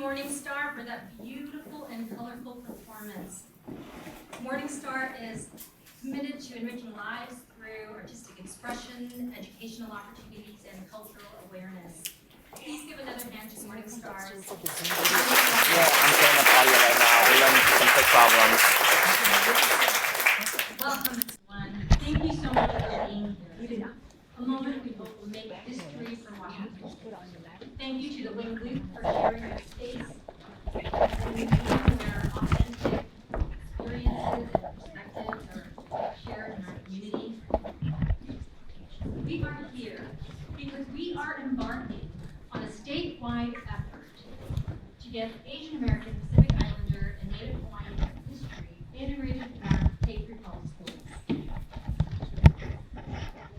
Morningstar for that beautiful and colorful performance. Morningstar is committed to enriching lives through artistic expression, educational opportunities, and cultural awareness. Please give another hand to Morningstar. Yeah, I'm setting up audio right now. We're running into some tech problems. Welcome, everyone. Thank you so much for being here. A moment we hope will make history for Washington. Thank you to the Wing Loop for sharing their space and their authentic experiences and perspectives are shared in our community. We are here because we are embarking on a statewide effort to get Asian American, Pacific Islander, and Native Hawaiian history integrated in our K-12 schools.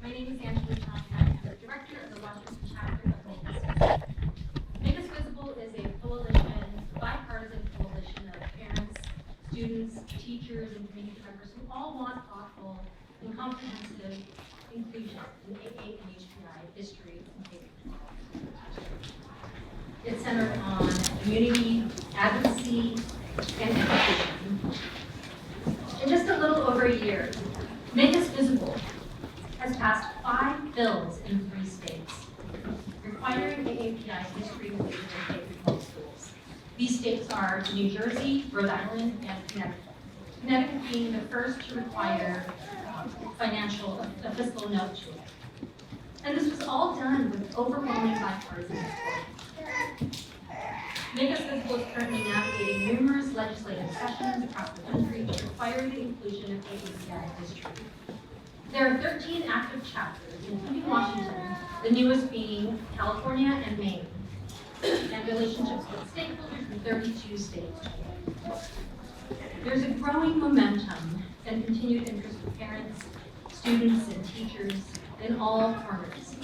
My name is Angela Chong, and I'm the director of the Washington chapter of Make Us Visible. Make Us Visible is a coalition, bipartisan coalition of parents, students, teachers, and community members who all want thoughtful and comprehensive inclusion in AA and HPI history and K-12. It's centered on community, advocacy, and education. In just a little over a year, Make Us Visible has passed 5 bills in 3 states, requiring AAPI history inclusion in K-12 schools. These states are New Jersey, Rhode Island, and Connecticut. Connecticut being the first to require a fiscal note to it. And this was all done with overwhelming bipartisan support. Make Us Visible is currently navigating numerous legislative sessions across the country to require the inclusion of AAPI history. There are 13 active chapters, including Washington, the newest being California and Maine, and relationships with stakeholders in 32 states. There's a growing momentum and continued interest from parents, students, and teachers in all corners.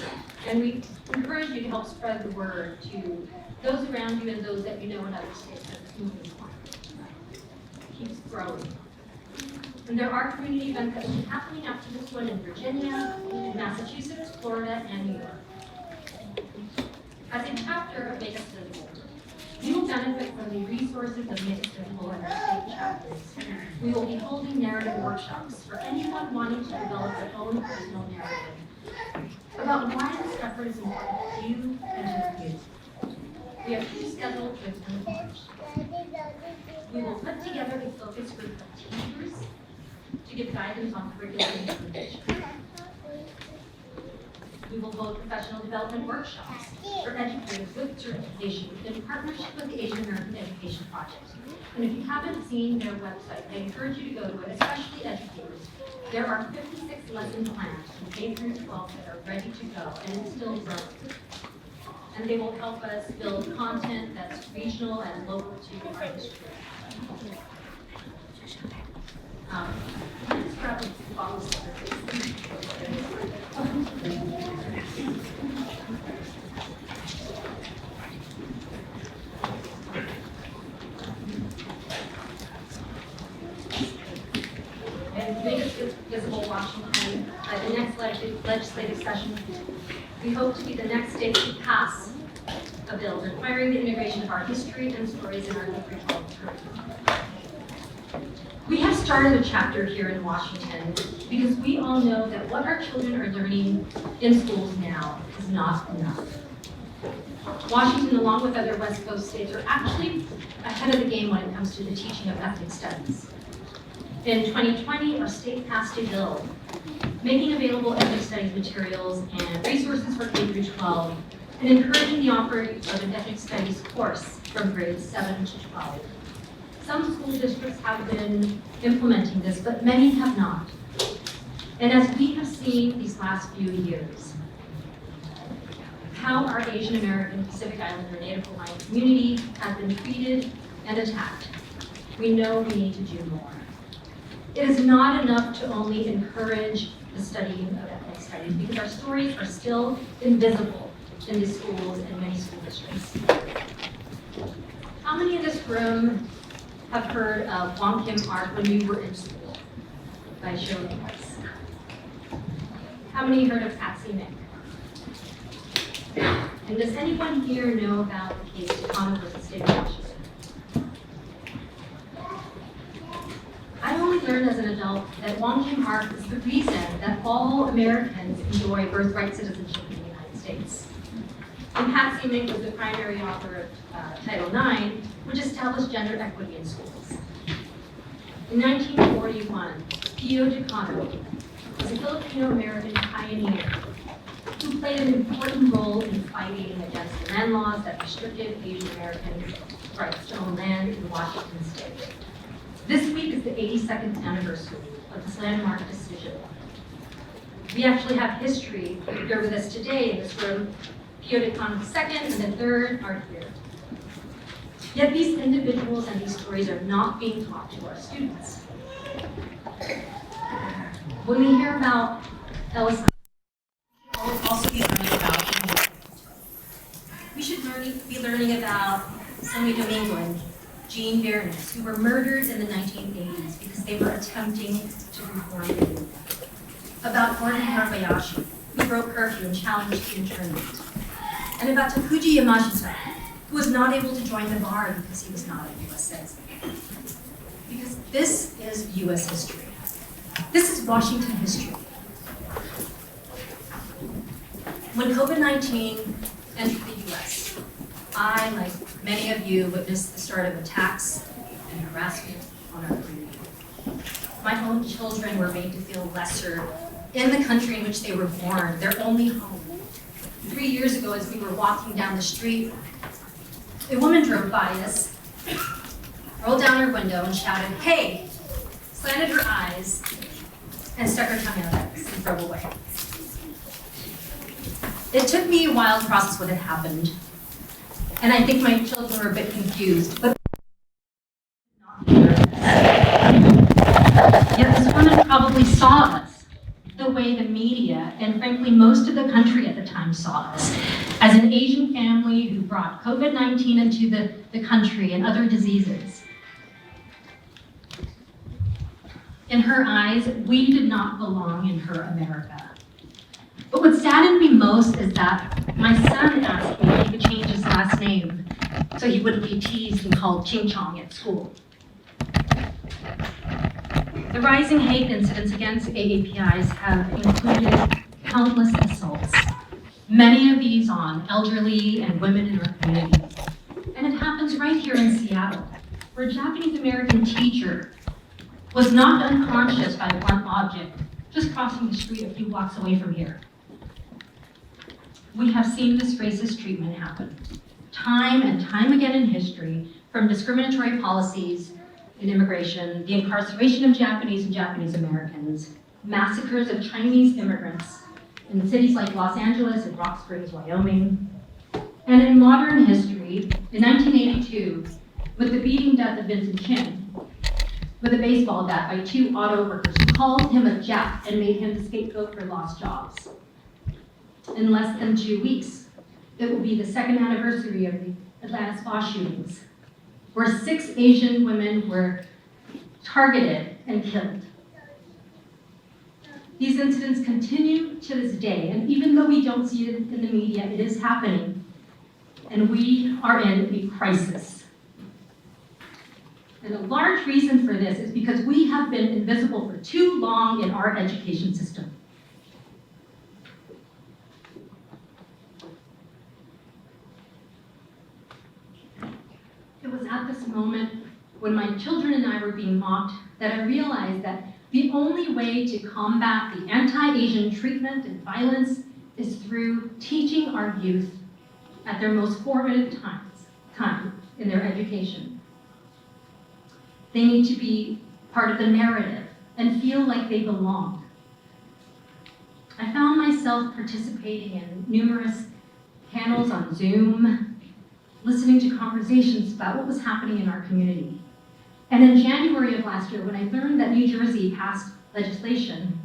And we encourage you to help spread the word to those around you and those that you know in other states as this movement keeps growing. And there are community events that will be happening after this one in Virginia, in Massachusetts, Florida, and New York. As a chapter of Make Us Visible, we will benefit from the resources of Make Us Visible and our state chapters. We will be holding narrative workshops for anyone wanting to develop their own personal narrative about why this effort is important to you and to the community. We have 2 scheduled with March. We will put together a focus group of teachers to give guidance on curriculum implementation. We will hold professional development workshops for educators with certification in partnership with the Asian American Education Project. And if you haven't seen their website, I encourage you to go to it, especially educators. There are 56 lesson plans from K through 12 that are ready to go, and it's still growing. And they will help us build content that's regional and local to our history. Let's grab a bottle of and Make Us Visible Washington, the next legislative session, we hope to be the next state to pass a bill requiring the integration of our history and stories in our K-12 curriculum. We have started a chapter here in Washington because we all know that what our children are learning in schools now is not enough. Washington, along with other West Coast states, are actually ahead of the game when it comes to the teaching of ethnic studies. In 2020, our state passed a bill making available ethnic studies materials and resources for K through 12 and encouraging the offering of an ethnic studies course from grades 7 to 12. Some school districts have been implementing this, but many have not. And as we have seen these last few years, how our Asian American, Pacific Islander, Native Hawaiian community has been treated and attacked, we know we need to do more. It is not enough to only encourage the studying of ethnic studies because our stories are still invisible in the schools and many school districts. How many in this room have heard of Wong Kim Art when you were in school? By show of hands. How many heard of Patsy Mick? And does anyone here know about the case Takano versus State of Washington? I only learned as an adult that Wong-Kim Park is the reason that all Americans enjoy birthright citizenship in the United States. And Pat Seaman was the primary author of Title IX, which established gender equity in schools. In 1941, Pio Takano was a Filipino-American pioneer who played an important role in fighting against the land laws that restricted Asian Americans' rights to own land in Washington state. This week is the 82nd anniversary of this landmark decision. We actually have history here with us today in this room. Pio Takano II and the third are here. Yet these individuals and these stories are not being taught to our students. When we hear about Ellis, we'll also be learning about we should be learning about Sammy Domingo and Jean Berenice, who were murdered in the 1980s because they were attempting to reform India. About Gordon Harabayashi, who broke curfew and challenged the internment. And about Takuji Yamashita, who was not able to join the bar because he was not a U.S. citizen. Because this is U.S. history. This is Washington history. When COVID-19 entered the U.S., I, like many of you, witnessed the start of attacks and harassment on our community. My own children were made to feel lesser in the country in which they were born, their only home. 3 years ago, as we were walking down the street, a woman drove by us, rolled down her window and shouted, "Hey," slanted her eyes, and stuck her tongue out at us and drove away. It took me a while to process what had happened, and I think my children were a bit confused, but yet this woman probably saw us the way the media, and frankly most of the country at the time saw us, as an Asian family who brought COVID-19 into the country and other diseases. In her eyes, we did not belong in her America. But what saddened me most is that my son asked me if he could change his last name so he wouldn't be teased and called Ching Chong at school. The rising hate incidents against AAPIs have included countless assaults, many of these on elderly and women in our community. And it happens right here in Seattle, where a Japanese American teacher was knocked unconscious by a blunt object just crossing the street a few blocks away from here. We have seen this racist treatment happen time and time again in history, from discriminatory policies in immigration, the incarceration of Japanese and Japanese Americans, massacres of Chinese immigrants in cities like Los Angeles and Rock Springs, Wyoming, and in modern history, in 1982, with the beating death of Vincent Chin, with a baseball bat by 2 auto workers who called him a Jap and made him the scapegoat for lost jobs. In less than 2 weeks, it will be the 2nd anniversary of the Atlanta spa shootings, where 6 Asian women were targeted and killed. These incidents continue to this day, and even though we don't see it in the media, it is happening, and we are in a crisis. And a large reason for this is because we have been invisible for too long in our education system. It was at this moment when my children and I were being mocked that I realized that the only way to combat the anti-Asian treatment and violence is through teaching our youth at their most formative time in their education. They need to be part of the narrative and feel like they belong. I found myself participating in numerous panels on Zoom, listening to conversations about what was happening in our community. And in January of last year, when I learned that New Jersey passed legislation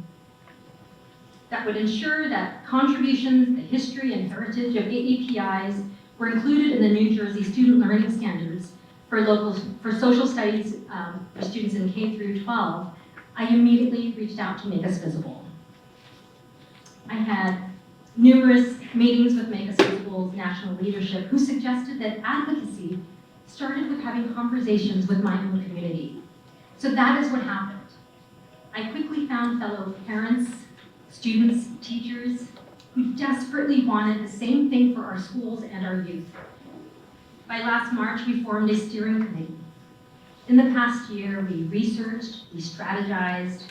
that would ensure that contributions, the history and heritage of AAPIs were included in the New Jersey student learning standards for social studies for students in K through 12, I immediately reached out to Make Us Visible. I had numerous meetings with Make Us Visible School's national leadership who suggested that advocacy started with having conversations with my own community. So that is what happened. I quickly found fellow parents, students, teachers, who desperately wanted the same thing for our schools and our youth. By last March, we formed a steering committee. In the past year, we researched, we strategized,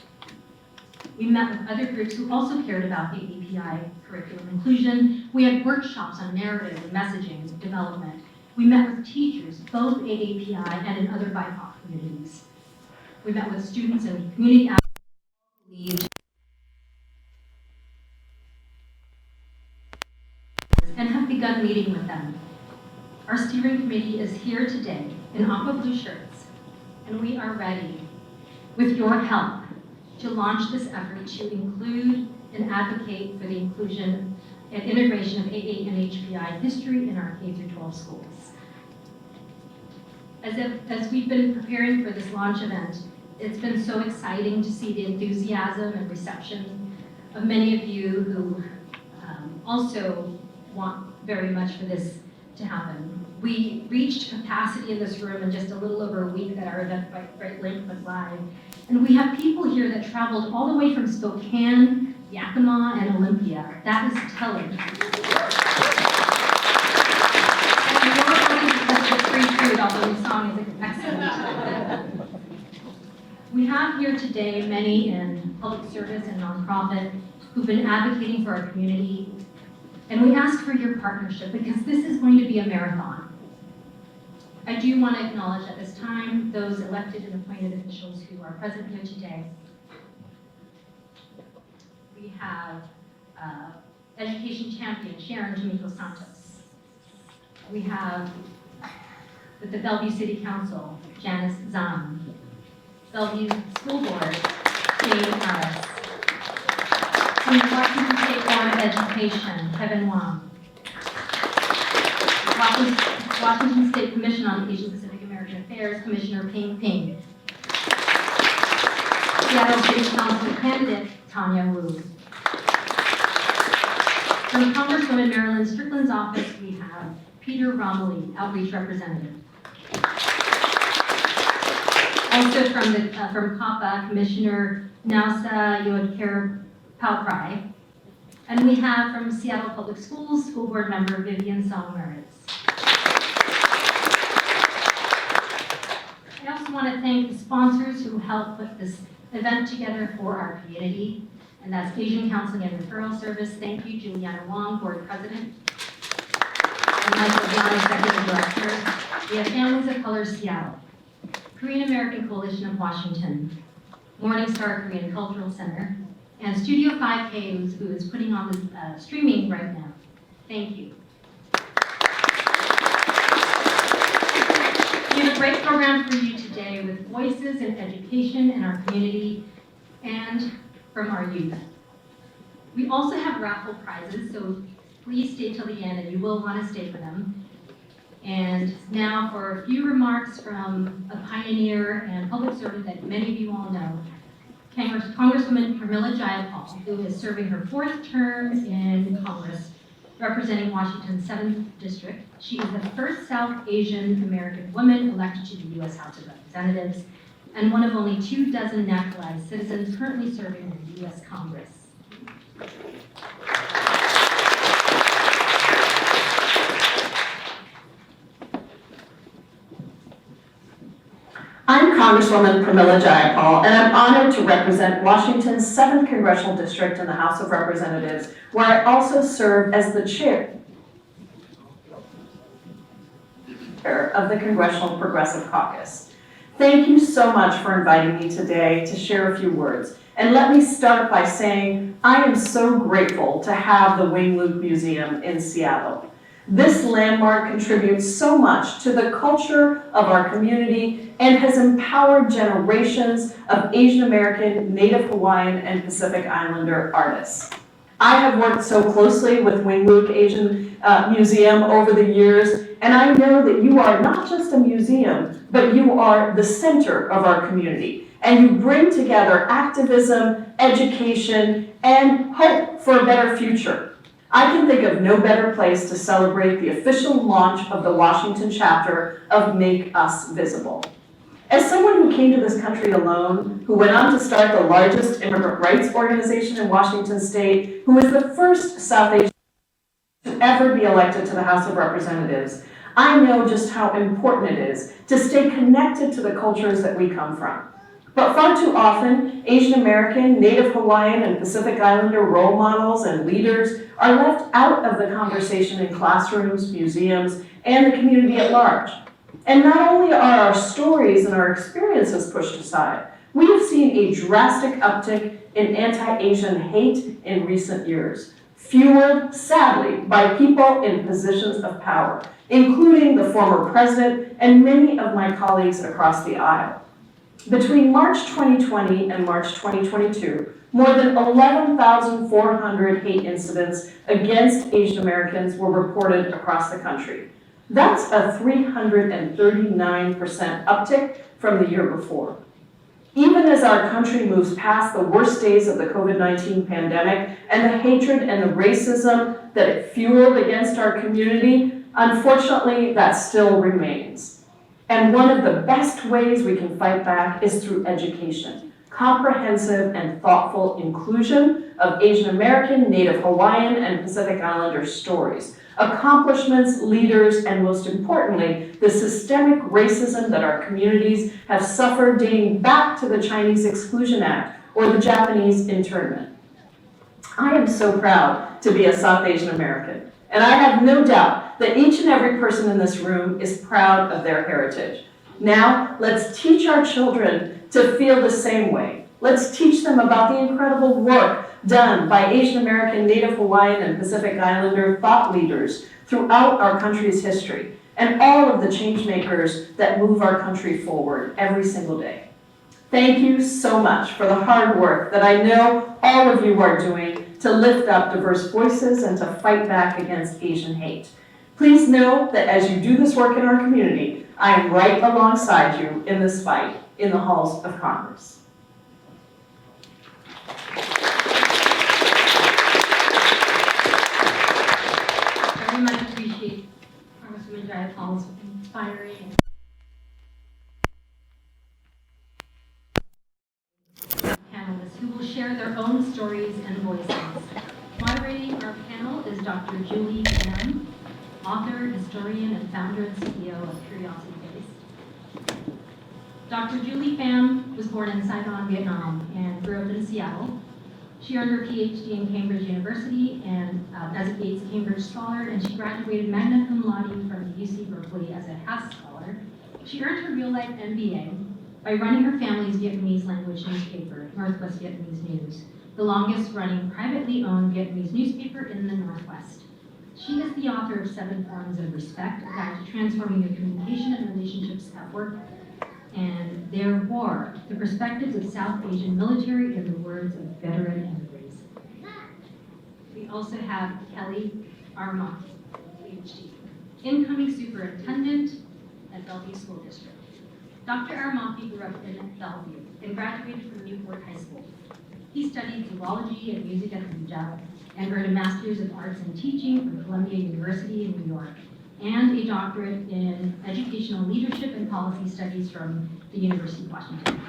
we met with other groups who also cared about the API curriculum inclusion. We had workshops on narrative and messaging development. We met with teachers, both AAPI and in other BIPOC communities. We met with students and community advocates and have begun meeting with them. Our steering committee is here today in aqua blue shirts, and we are ready, with your help, to launch this effort to include and advocate for the inclusion and integration of AA and HPI history in our K-12 schools. As we've been preparing for this launch event, it's been so exciting to see the enthusiasm and reception of many of you who also want very much for this to happen. We reached capacity in this room in just a little over a week that our event went live. And we have people here that traveled all the way from Spokane, Yakima, and Olympia. That is telling. And free food, although the song is excellent. We have here today many in public service and nonprofit who've been advocating for our community. And we ask for your partnership because this is going to be a marathon. I do want to acknowledge at this time those elected and appointed officials who are present here today. We have Education Champion Sharon Tomiko Santos. We have with the Bellevue City Council, Janice Zahn. Bellevue School Board, Jane Harris. From the Washington State Board of Education, Kevin Wong. Washington State Commission on Asian Pacific American Affairs, Commissioner Ping Ping. Seattle City Council candidate, Tanya Wu. From Congresswoman Marilyn Strickland's office, we have Peter Romilly, Outreach Representative. Also from COPPA, Commissioner Nausa Yodker Palprai. And we have from Seattle Public Schools, School Board Member Vivian Song-Meritz. I also want to thank the sponsors who helped put this event together for our community, and that's Asian Counseling and Referral Service. Thank you, Juliana Wong, Board President, and Michael John, Executive Director. We have Families of Color Seattle, Korean American Coalition of Washington, Morningstar Korean Cultural Center, and Studio 5K, who is putting on the streaming right now. Thank you. We have a great program for you today with voices in education in our community and from our youth. We also have raffle prizes, so please stay till the end and you will want to stay for them. And now for a few remarks from a pioneer and public servant that many of you all know, Congresswoman Pramila Jayapal, who is serving her 4th term in Congress, representing Washington's 7th District. She is the first South Asian American woman elected to the U.S. House of Representatives, and one of only 24 naturalized citizens currently serving in the U.S. Congress. I'm Congresswoman Pramila Jayapal, and I'm honored to represent Washington's 7th Congressional District in the House of Representatives, where I also serve as the chair of the Congressional Progressive Caucus. Thank you so much for inviting me today to share a few words. And let me start by saying I am so grateful to have the Wing Luke Museum in Seattle. This landmark contributes so much to the culture of our community and has empowered generations of Asian American, Native Hawaiian, and Pacific Islander artists. I have worked so closely with Wing Luke Asian Museum over the years, and I know that you are not just a museum, but you are the center of our community, and you bring together activism, education, and hope for a better future. I can think of no better place to celebrate the official launch of the Washington chapter of Make Us Visible. As someone who came to this country alone, who went on to start the largest immigrant rights organization in Washington state, who was the first South Asian to ever be elected to the House of Representatives, I know just how important it is to stay connected to the cultures that we come from. But far too often, Asian American, Native Hawaiian, and Pacific Islander role models and leaders are left out of the conversation in classrooms, museums, and the community at large. And not only are our stories and our experiences pushed aside, we have seen a drastic uptick in anti-Asian hate in recent years, fueled, sadly, by people in positions of power, including the former president and many of my colleagues across the aisle. Between March 2020 and March 2022, more than 11,400 hate incidents against Asian Americans were reported across the country. That's a 339% uptick from the year before. Even as our country moves past the worst days of the COVID-19 pandemic and the hatred and the racism that it fueled against our community, unfortunately, that still remains. And one of the best ways we can fight back is through education, comprehensive and thoughtful inclusion of Asian American, Native Hawaiian, and Pacific Islander stories, accomplishments, leaders, and most importantly, the systemic racism that our communities have suffered dating back to the Chinese Exclusion Act or the Japanese internment. I am so proud to be a South Asian American, and I have no doubt that each and every person in this room is proud of their heritage. Now, let's teach our children to feel the same way. Let's teach them about the incredible work done by Asian American, Native Hawaiian, and Pacific Islander thought leaders throughout our country's history, and all of the change makers that move our country forward every single day. Thank you so much for the hard work that I know all of you are doing to lift up diverse voices and to fight back against Asian hate. Please know that as you do this work in our community, I am right alongside you in this fight in the halls of Congress. I very much appreciate Congresswoman Jayapal's inspiring panelists who will share their own stories and voices. Moderating our panel is Dr. Julie Pham, author, historian, and founder and CEO of Curiosity Base. Dr. Julie Pham was born in Saigon, Vietnam, and grew up in Seattle. She earned her PhD in Cambridge University and as a Gates Cambridge Scholar, and she graduated magna cum laude from UC Berkeley as a Haas Scholar. She earned her real-life MBA by running her family's Vietnamese language newspaper, Northwest Vietnamese News, the longest-running privately owned Vietnamese newspaper in the Northwest. She is the author of 7 Forms of Respect, a guide to transforming your communication and relationships at work, and Their War, the perspectives of South Asian military in the words of veteran emigres. We also have Kelly Armand, PhD, incoming superintendent at Bellevue School District. Dr. Armand grew up in Bellevue and graduated from Newport High School. He studied zoology and music at the Punjab and earned a Master's of Arts in Teaching from Columbia University in New York, and a doctorate in Educational Leadership and Policy Studies from the University of Washington.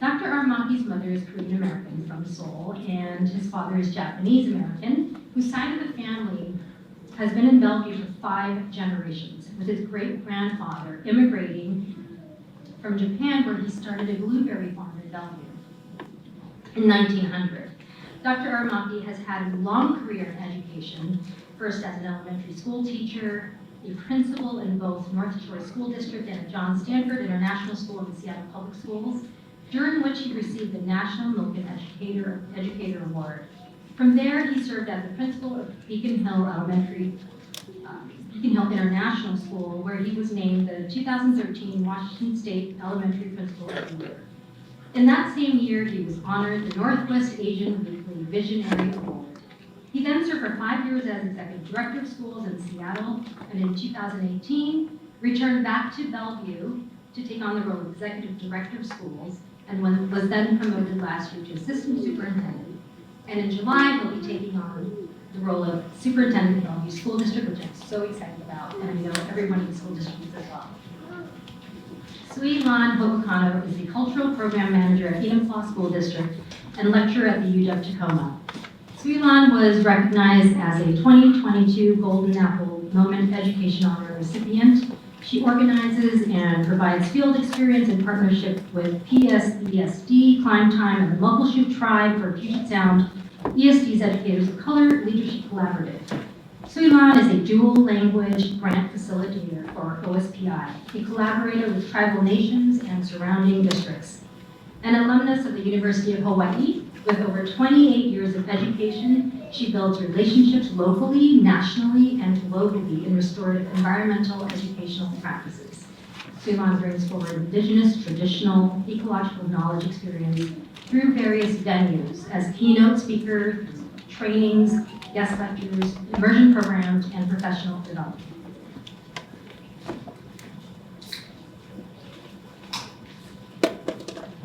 Dr. Armand's mother is Korean American from Seoul, and his father is Japanese American, whose side of the family has been in Bellevue for 5 generations, with his great-grandfather immigrating from Japan, where he started a blueberry farm in Bellevue in 1900. Dr. Armand has had a long career in education, first as an elementary school teacher, a principal in both North Shore School District and at John Stanford International School in Seattle Public Schools, during which he received the National Milken Educator Award. From there, he served as the principal of Beacon Hill International School, where he was named the 2013 Washington State Elementary Principal of the Year. In that same year, he was honored the Northwest Asian Weekly Visionary Award. He then served for 5 years as Executive Director of Schools in Seattle, and in 2018, returned back to Bellevue to take on the role of Executive Director of Schools, and was then promoted last year to Assistant Superintendent. And in July, he'll be taking on the role of superintendent in Bellevue School District, which I'm so excited about, and I know everyone in the school district is as well. Sui Lan Ho'okano is the Cultural Program Manager at Enumclaw School District and lecturer at the UW-Tacoma. Sui Lan was recognized as a 2022 Golden Apple Moment Education Honor recipient. She organizes and provides field experience in partnership with PSESD, Climb Time, and the Muckleshoot Tribe for Puget Sound, ESD's Educators of Color Leadership Collaborative. Sui Lan is a dual language grant facilitator, or OSPI, a collaborator with tribal nations and surrounding districts. An alumnus of the University of Hawaii, with over 28 years of education, she builds relationships locally, nationally, and globally in restorative environmental educational practices. Sui Lan brings forward indigenous, traditional, ecological knowledge experience through various venues as keynote speaker, trainings, guest lectures, immersion programs, and professional development.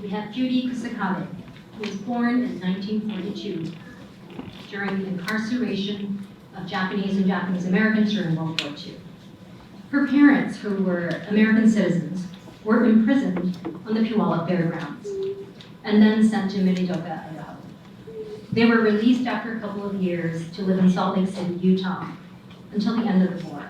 We have Judy Kusakabe, who was born in 1942 during the incarceration of Japanese and Japanese Americans during World War II. Her parents, who were American citizens, were imprisoned on the Puyallup Fairgrounds and then sent to Minidoka, Idaho. They were released after a couple of years to live in Salt Lake City, Utah, until the end of the war.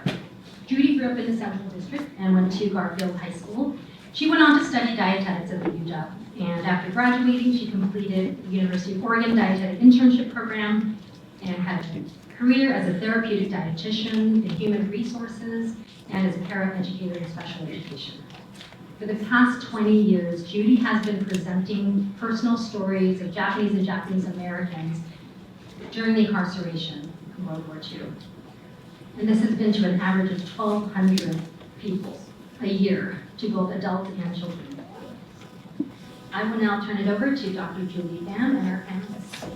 Judy grew up in the Central District and went to Garfield High School. She went on to study dietetics at the UW, and after graduating, she completed the University of Oregon Dietetic Internship Program and had a career as a therapeutic dietitian in human resources and as a paraeducator in special education. For the past 20 years, Judy has been presenting personal stories of Japanese and Japanese Americans during the incarceration in World War II. And this has been to an average of 1,200 people a year, to both adults and children. I will now turn it over to Dr. Julie Pham and our panelists.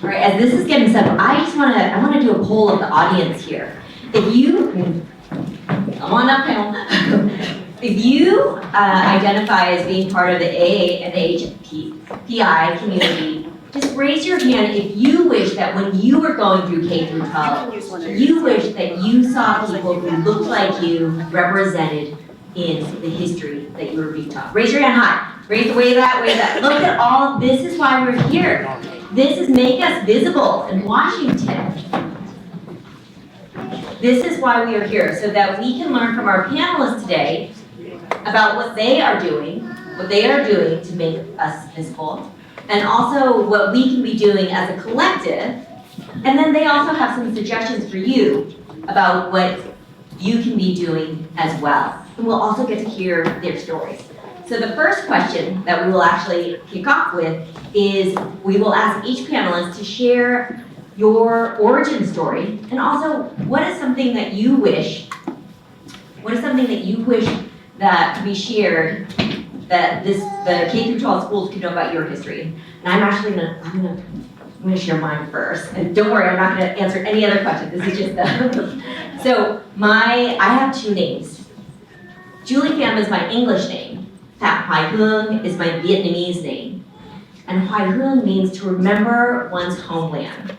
All right, as this is getting set up, I want to do a poll of the audience here. If you, come on up, panel. If you identify as being part of the AA and the HPI community, just raise your hand if you wish that when you were going through K through 12, you wish that you saw people who looked like you represented in the history that you were being taught. Raise your hand high. Raise wave that. Look at all, this is why we're here. This is make us visible in Washington. This is why we are here, so that we can learn from our panelists today about what they are doing to make us visible, and also what we can be doing as a collective. And then they also have some suggestions for you about what you can be doing as well. And we'll also get to hear their stories. So the first question that we will actually kick off with is we will ask each panelist to share your origin story, and also what is something that you wish that could be shared that the K through 12 schools could know about your history. And I'm actually I'm gonna share mine first. And don't worry, I'm not gonna answer any other questions. This is just the so I have two names. Julie Pham is my English name. Pham Hoai Hương is my Vietnamese name. And Hoai Hương means to remember one's homeland.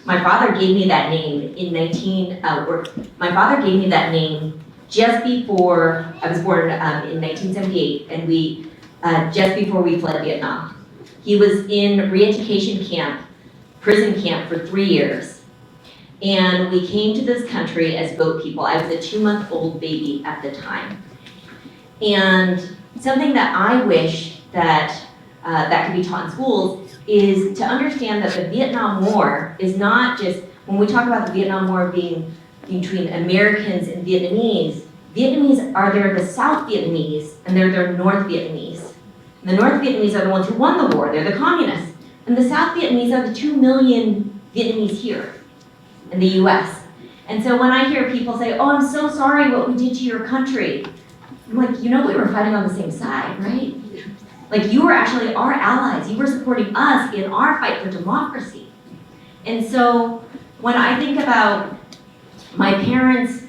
My father gave me that name just before I was born in 1978, and just before we fled Vietnam. He was in re-education camp, prison camp for 3 years. And we came to this country as boat people. I was a 2-month-old baby at the time. And something that I wish that that could be taught in schools is to understand that the Vietnam War is not just, when we talk about the Vietnam War being between Americans and Vietnamese are there the South Vietnamese and they're the North Vietnamese. And the North Vietnamese are the ones who won the war, they're the communists. And the South Vietnamese are the 2 million Vietnamese here in the US. And so when I hear people say, oh, I'm so sorry what we did to your country, I'm like, we were fighting on the same side, right? Like, you were actually our allies. You were supporting us in our fight for democracy. And so when I think about my parents'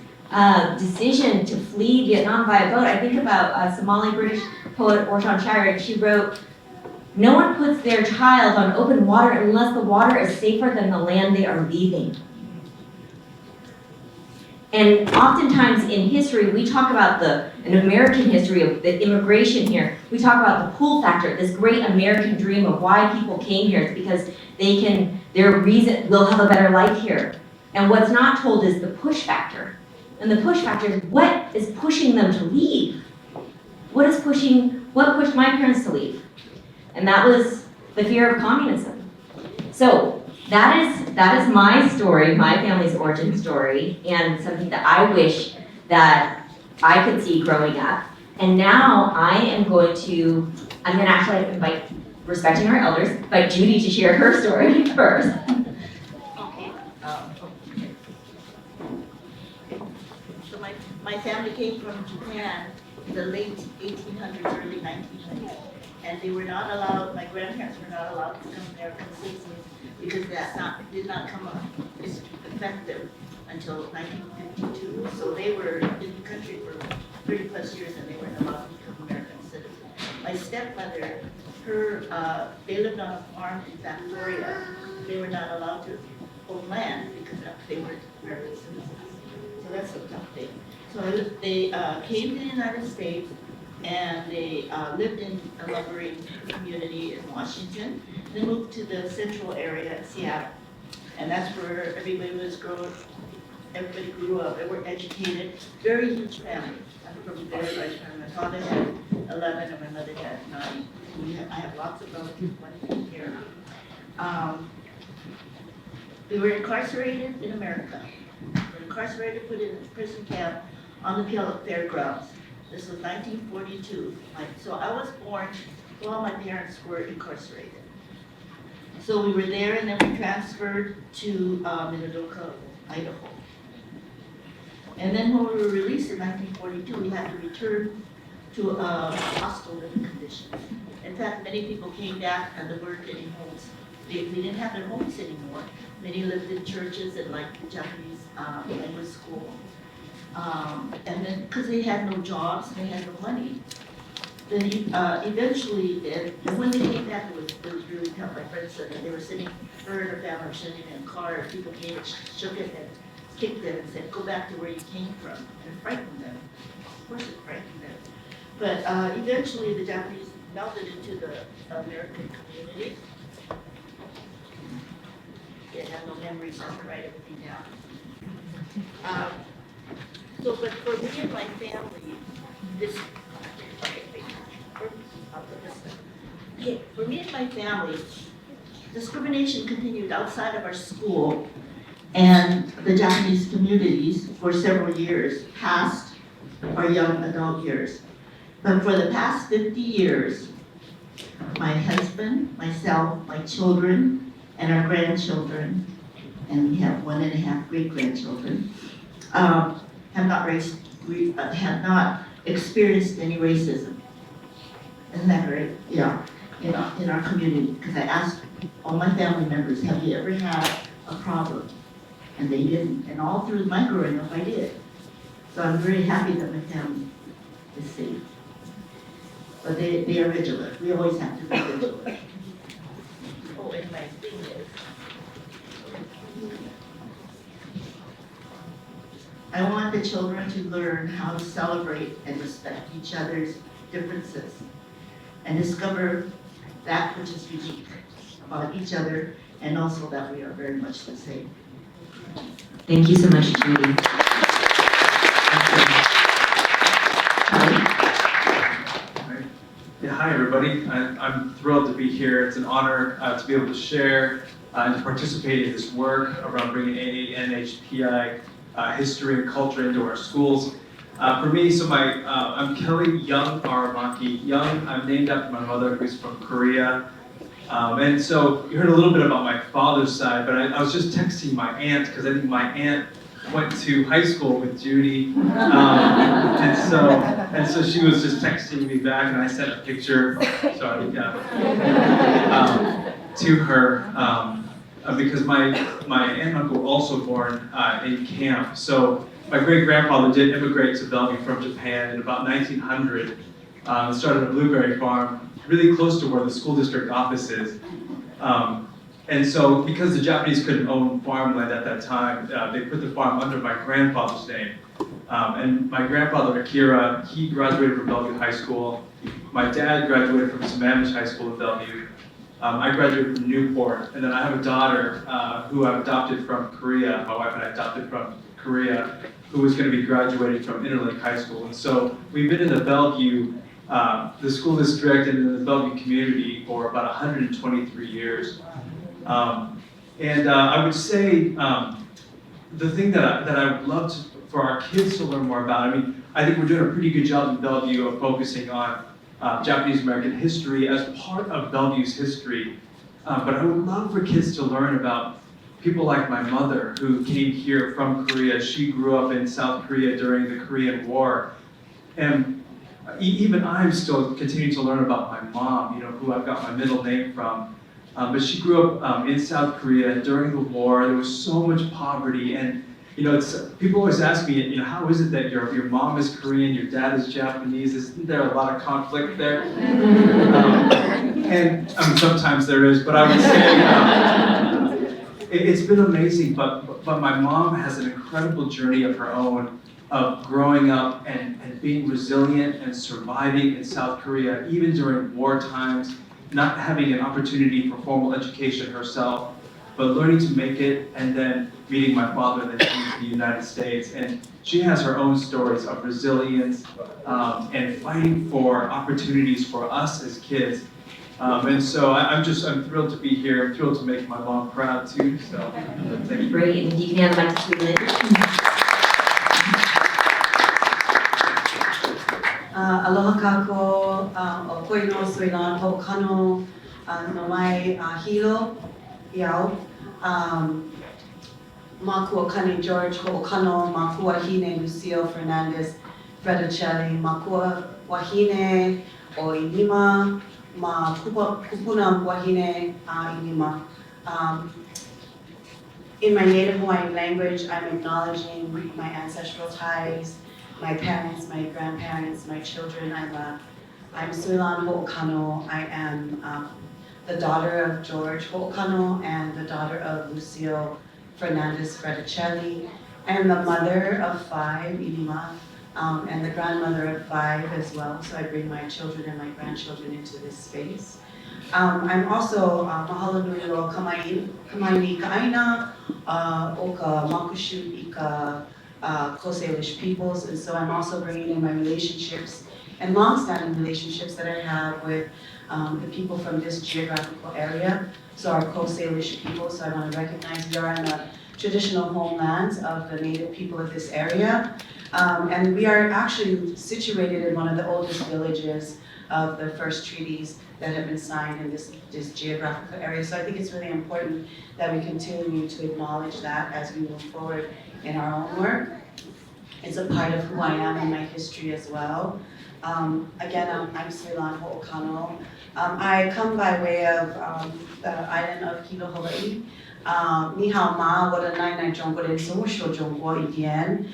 decision to flee Vietnam via boat, I think about Somali British poet Orshan Shire, and she wrote, "No one puts their child on open water unless the water is safer than the land they are leaving." And oftentimes in history, we talk about an American history of the immigration here. We talk about the pull factor, this great American dream of why people came here. It's because we'll have a better life here. And what's not told is the push factor. And the push factor is what is pushing them to leave? What pushed my parents to leave? And that was the fear of communism. So that is my story, my family's origin story, and something that I wish that I could see growing up. And now I'm going to actually invite, respecting our elders, invite Judy to share her story first. Okay. So my family came from Japan in the late 1800s, early 1900s. And they were not allowed, my grandparents were not allowed to become American citizens because that did not come effective until 1952. So they were in the country for 30 plus years and they weren't allowed to become American citizens. My stepmother, they lived on a farm in Victoria. They were not allowed to own land because they weren't American citizens. So that's a tough thing. So they came to the United States and they lived in a lumbering community in Washington. They moved to the central area of Seattle. And that's where everybody grew up. They were educated. Very huge family. I'm from a very large family. My father had 11 and my mother had 9. I have lots of relatives, one here. We were incarcerated in America. We were incarcerated, put in a prison camp on the fairgrounds. This was 1942. So I was born while my parents were incarcerated. So we were there and then we transferred to Minidoka, Idaho. And then when we were released in 1942, we had to return to hostile living conditions. In fact, many people came back and there weren't any homes. They didn't have their homes anymore. Many lived in churches and like Japanese language school. And then, because they had no jobs, they had no money, then eventually, and when they came back, it was really tough. My friends said that they were sitting, her and her family were sitting in a car, and people came and shook it and kicked them and said, "Go back to where you came from," and it frightened them. Of course it frightened them. But eventually, the Japanese melted into the American community. They had no memories, so I have to write everything down. But for me and my family, for me and my family, discrimination continued outside of our school and the Japanese communities for several years, past our young adult years. But for the past 50 years, my husband, myself, my children, and our grandchildren, and we have 1.5 great-grandchildren, have not experienced any racism. Isn't that great? Yeah, in our community. Because I asked all my family members, have you ever had a problem? And they didn't. And all through my growing up, I did. So I'm very happy that my family is safe. But they are vigilant. We always have to be vigilant. Oh, and my thing is, I want the children to learn how to celebrate and respect each other's differences and discover that which is unique about each other and also that we are very much the same. Thank you so much, Judy. Yeah, hi everybody. I'm thrilled to be here. It's an honor to be able to share and to participate in this work around bringing AANHPI history and culture into our schools. For me, I'm Kelly Young Aramaki. Young, I'm named after my mother, who's from Korea. And so you heard a little bit about my father's side, but I was just texting my aunt because I think my aunt went to high school with Judy. And so she was just texting me back, and I sent a picture, to her because my aunt and uncle were also born in camp. So my great-grandfather did immigrate to Bellevue from Japan in about 1900. Started a blueberry farm really close to where the school district office is. And so because the Japanese couldn't own farmland at that time, they put the farm under my grandfather's name. And my grandfather, Akira, he graduated from Bellevue High School. My dad graduated from Sammamish High School in Bellevue. I graduated from Newport, and then I have a daughter who I adopted from Korea. My wife and I adopted from Korea, who was going to be graduating from Interlake High School. And so we've been in the Bellevue, the school district and in the Bellevue community for about 123 years. I would say the thing that I would love for our kids to learn more about, I mean, I think we're doing a pretty good job in Bellevue of focusing on Japanese American history as part of Bellevue's history. But I would love for kids to learn about people like my mother, who came here from Korea. She grew up in South Korea during the Korean War. And even I'm still continuing to learn about my mom, who I've got my middle name from. But she grew up in South Korea during the war. There was so much poverty, and people always ask me, how is it that your mom is Korean, your dad is Japanese? Isn't there a lot of conflict there? And sometimes there is, but I would say it's been amazing. But my mom has an incredible journey of her own of growing up and being resilient and surviving in South Korea, even during war times, not having an opportunity for formal education herself, but learning to make it, and then meeting my father and then coming to the United States. And she has her own stories of resilience and fighting for opportunities for us as kids. And so I'm thrilled to be here. I'm thrilled to make my mom proud too. So thank you. Great, and you can hand the mic to Sweet Lynn. Aloha kako, o koino suilan ho kano, no mai hilo, iau. Makua Kani George ho kano, makua hine Lucio Fernandez Fredicelli, makua wahine o inima, ma kupuna wahine inima. In my native Hawaiian language, I'm acknowledging my ancestral ties, my parents, my grandparents, my children. I'm Suilan Ho'okano. I am the daughter of George Ho'okano and the daughter of Lucio Fernandez Fredicelli. I am the mother of 5, Inima, and the grandmother of 5 as well. So I bring my children and my grandchildren into this space. I'm also mahalo nui loa kamaini ka'aina o ka makushu i ka Coast Salish peoples, and so I'm also bringing in my relationships and long-standing relationships that I have with the people from this geographical area, so our Coast Salish people. So I want to recognize we are in the traditional homelands of the native people of this area, and we are actually situated in one of the oldest villages of the first treaties that have been signed in this geographical area. So I think it's really important that we continue to acknowledge that as we move forward in our own work. It's a part of who I am and my history as well. Again, I'm Suilan Ho'okano. I come by way of the island of Hilo, Hawaii. Ni hao ma, wada nai nai jongwa den so sho jongwa again.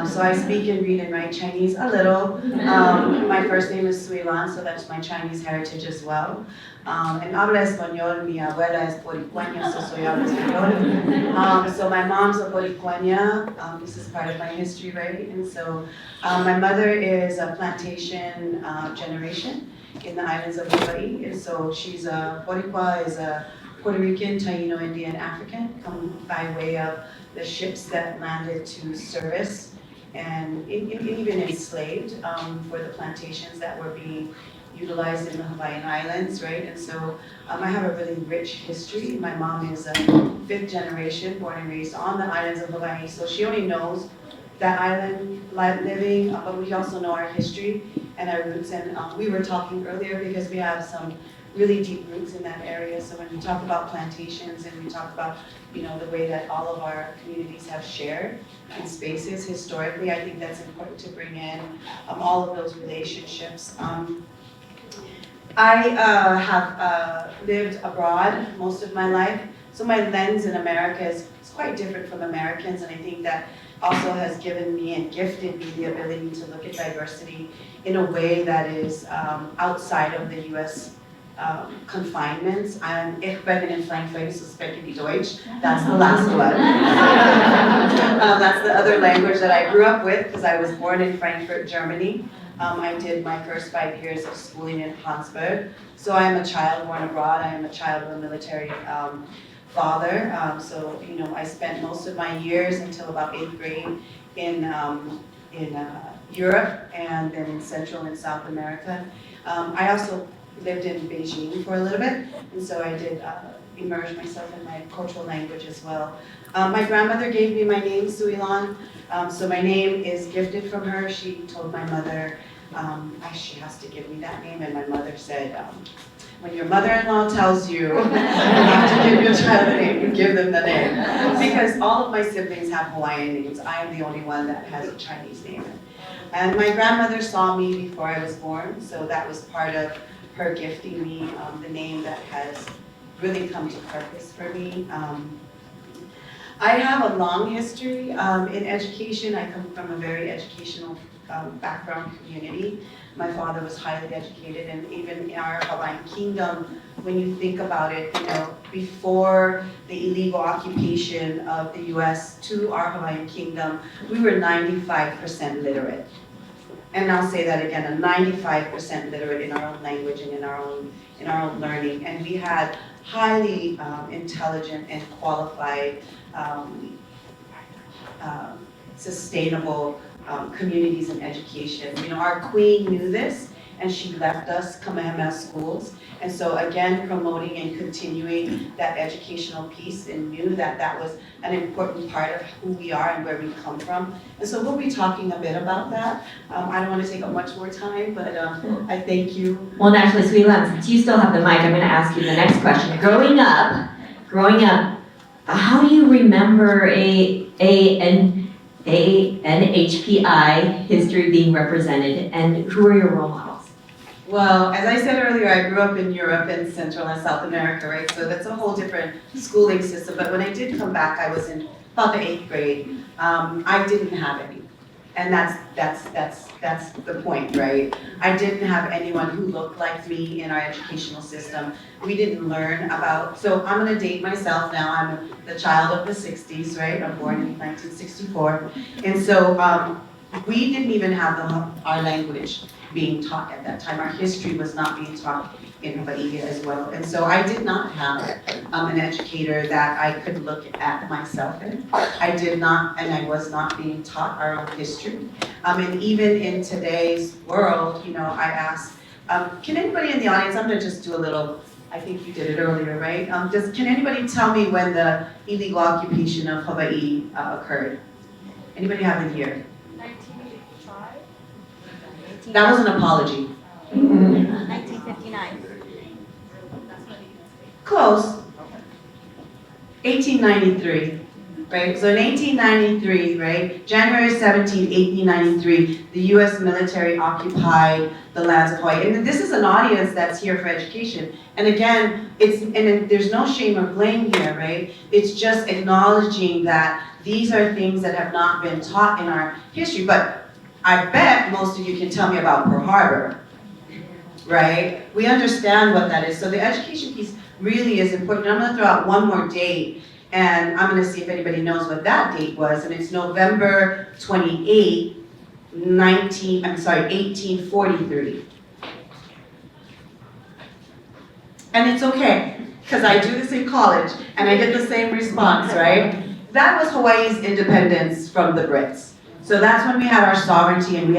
So I speak and read and write Chinese a little. My first name is Suilan, so that's my Chinese heritage as well. And habla español, mi abuela es boricueña, so soy habla español. So my mom's a boricueña. This is part of my history, right? And so my mother is a plantation generation in the islands of Hawaii. And so she's a Boricua, is a Puerto Rican, Taino, Indian, African, come by way of the ships that landed to service and even enslaved for the plantations that were being utilized in the Hawaiian Islands, right? And so I have a really rich history. My mom is a 5th generation, born and raised on the islands of Hawaii, so she only knows that island living, but we also know our history and our roots. And we were talking earlier because we have some really deep roots in that area. So when we talk about plantations and we talk about, the way that all of our communities have shared in spaces historically, I think that's important to bring in all of those relationships. I have lived abroad most of my life, So my lens in America is quite different from Americans, and I think that also has given me and gifted me the ability to look at diversity in a way that is outside of the US confinements. Ich bin in Frankfurt, so spreche ich Deutsch. That's the last one. That's the other language that I grew up with because I was born in Frankfurt, Germany. I did my first 5 years of schooling in Hansburg. So I am a child born abroad. I am a child of a military father. So, you know, I spent most of my years until about 8th grade in Europe and then in Central and South America. I also lived in Beijing for a little bit, and so I did immerse myself in my cultural language as well. My grandmother gave me my name, Suilan, so my name is gifted from her. She told my mother she has to give me that name, and my mother said, when your mother-in-law tells you you have to give your child a name, you give them the name. Because all of my siblings have Hawaiian names. I am the only one that has a Chinese name. And my grandmother saw me before I was born, so that was part of her gifting me the name that has really come to purpose for me. I have a long history in education. I come from a very educational background community. My father was highly educated, and even in our Hawaiian kingdom, when you think about it, you know, before the illegal occupation of the US to our Hawaiian kingdom, we were 95% literate. And I'll say that again, 95% literate in our own language and in our own learning. And we had highly intelligent and qualified, sustainable communities and education. You know, our queen knew this, and she left us Kamehameha schools. And so again, promoting and continuing that educational piece, and knew that that was an important part of who we are and where we come from. And so we'll be talking a bit about that. I don't want to take up much more time, but I thank you. Well, naturally, Suilan, since you still have the mic, I'm going to ask you the next question. Growing up, how do you remember an HPI history being represented, and who are your role models? Well, as I said earlier, I grew up in Europe and Central and South America, right? So that's a whole different schooling system. But when I did come back, I was in about the 8th grade. I didn't have any. And that's the point, right? I didn't have anyone who looked like me in our educational system. We didn't learn about, so I'm gonna date myself now. I'm the child of the 60s, right? I'm born in 1964. And so we didn't even have our language being taught at that time. Our history was not being taught in Hawaii as well. And so I did not have an educator that I could look at myself in. I did not, and I was not being taught our own history. And even in today's world, you know, I asked, can anybody in the audience, I'm gonna just do a little, I think you did it earlier, right? Can anybody tell me when the illegal occupation of Hawaii occurred? Anybody have the year? 1985? That was an apology. 1959. Close. 1893, right? So in 1893, right, January 17, 1893, the U.S. military occupied the lands of Hawaii. And this is an audience that's here for education. And again, there's no shame or blame here, right? It's just acknowledging that these are things that have not been taught in our history. But I bet most of you can tell me about Pearl Harbor, right? We understand what that is. So the education piece really is important. I'm gonna throw out one more date, and I'm gonna see if anybody knows what that date was, and it's November 28, 1843. And it's okay, because I do this in college, and I get the same response, right? That was Hawaii's independence from the Brits. So that's when we had our sovereignty, and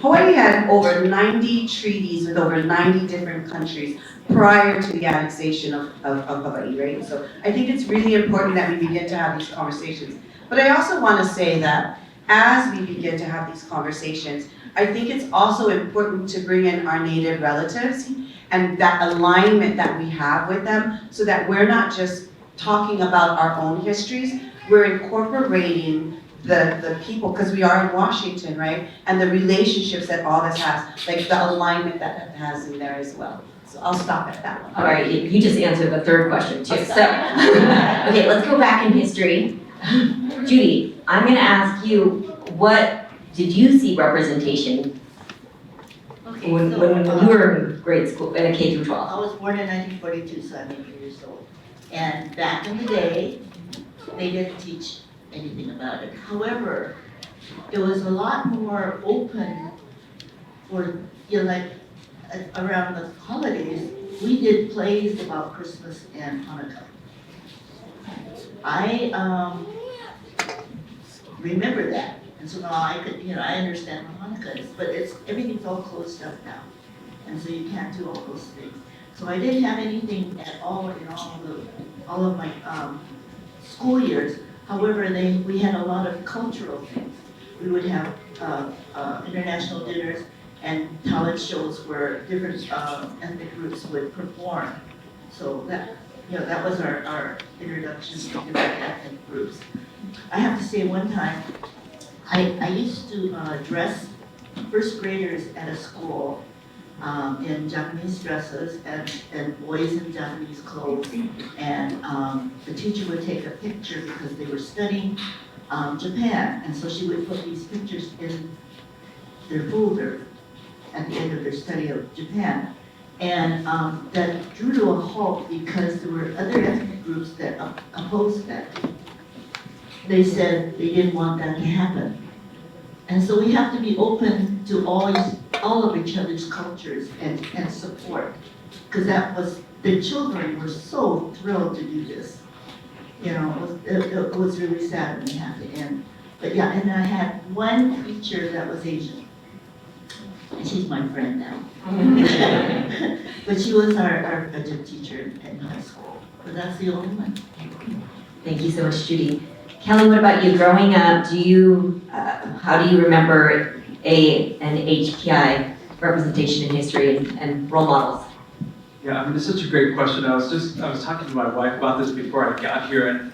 Hawaii had over 90 treaties with over 90 different countries prior to the annexation of Hawaii, right? So I think it's really important that we begin to have these conversations. But I also want to say that as we begin to have these conversations, I think it's also important to bring in our Native relatives and that alignment that we have with them, so that we're not just talking about our own histories, we're incorporating the people, because we are in Washington, right? And the relationships that all this has, like the alignment that it has in there as well. So I'll stop at that one. All right, you just answered the third question too, so. Okay, let's go back in history. Judy, I'm gonna ask you, what did you see representation Okay, when so, you were in grade school, in a K through 12? I was born in 1942, so I'm 8 years old. And back in the day, they didn't teach anything about it. However, it was a lot more open for, like, around the holidays, we did plays about Christmas and Hanukkah. I remember that, and so now I could, I understand what Hanukkah is, but everything's all closed up now, and so you can't do all those things. So I didn't have anything at all in all of my school years. However, we had a lot of cultural things. We would have international dinners and talent shows where different ethnic groups would perform. So that was our introduction to different ethnic groups. I have to say, one time, I used to dress first graders at a school in Japanese dresses and boys in Japanese clothes. And the teacher would take a picture because they were studying Japan. And so she would put these pictures in their folder at the end of their study of Japan. And that drew to a halt because there were other ethnic groups that opposed that. They said they didn't want that to happen. And so we have to be open to all of each other's cultures and support. Because the children were so thrilled to do this. It was really sad when we had to end. But yeah, and I had one teacher that was Asian. And she's my friend now. But she was our budget teacher in high school. But that's the only one. Thank you so much, Judy. Kelly, what about you? Growing up, how do you remember an HPI representation in history and role models? Yeah, I mean, it's such a great question. I was talking to my wife about this before I got here, and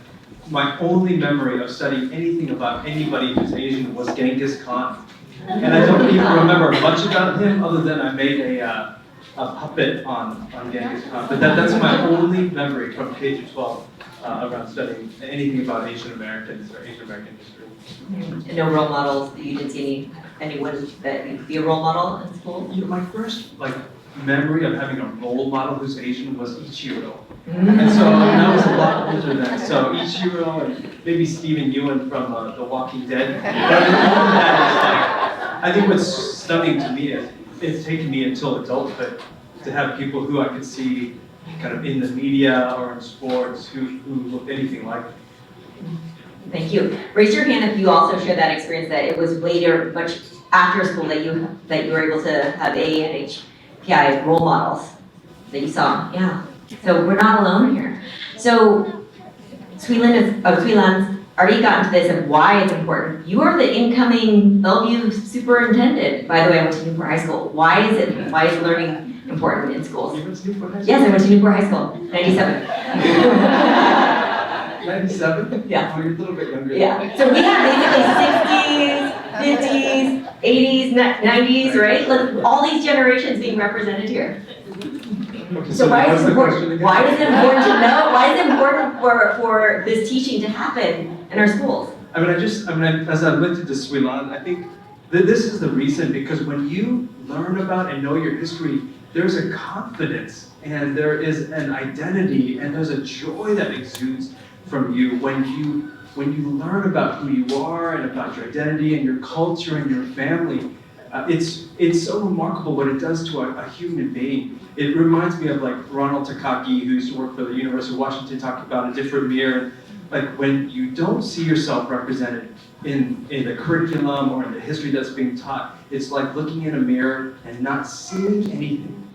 my only memory of studying anything about anybody who's Asian was Genghis Khan. And I don't even remember much about him other than I made a puppet on Genghis Khan. But that's my only memory from K through 12 around studying anything about Asian Americans or Asian American history. And no role models? You didn't see anyone that you could be a role model in school? My first memory of having a role model who's Asian was Ichiro. And so that was a lot older than so Ichiro and maybe Stephen Ewan from The Walking Dead. But other than that, I think what's stunning to me is it's taken me until adulthood to have people who I could see kind of in the media or in sports who looked anything like me. Thank you. Raise your hand if you also share that experience, that it was later, much after school, that you were able to have A and HPI role models that you saw. Yeah. So we're not alone here. So Sweelan's already gotten to this and why it's important. You are the incoming Bellevue superintendent. By the way, I went to Newport High School. Why is learning important in schools? You went to Newport High School? Yes, I went to Newport High School, 97. 97? Yeah. Oh, you're a little bit younger. Yeah, so we have basically 60s, 50s, 80s, 90s, right? Like, all these generations being represented here. Okay, So why what's is it the important? question again? Why is it important to know? Why is it important for this teaching to happen in our schools? As I looked into Sweelan, I think that this is the reason, because when you learn about and know your history, there's a confidence and there is an identity and there's a joy that exudes from you when you learn about who you are and about your identity and your culture and your family. It's so remarkable what it does to a human being. It reminds me of Ronald Takaki, who used to work for the University of Washington, talking about a different mirror. When you don't see yourself represented in the curriculum or in the history that's being taught, it's like looking in a mirror and not seeing anything.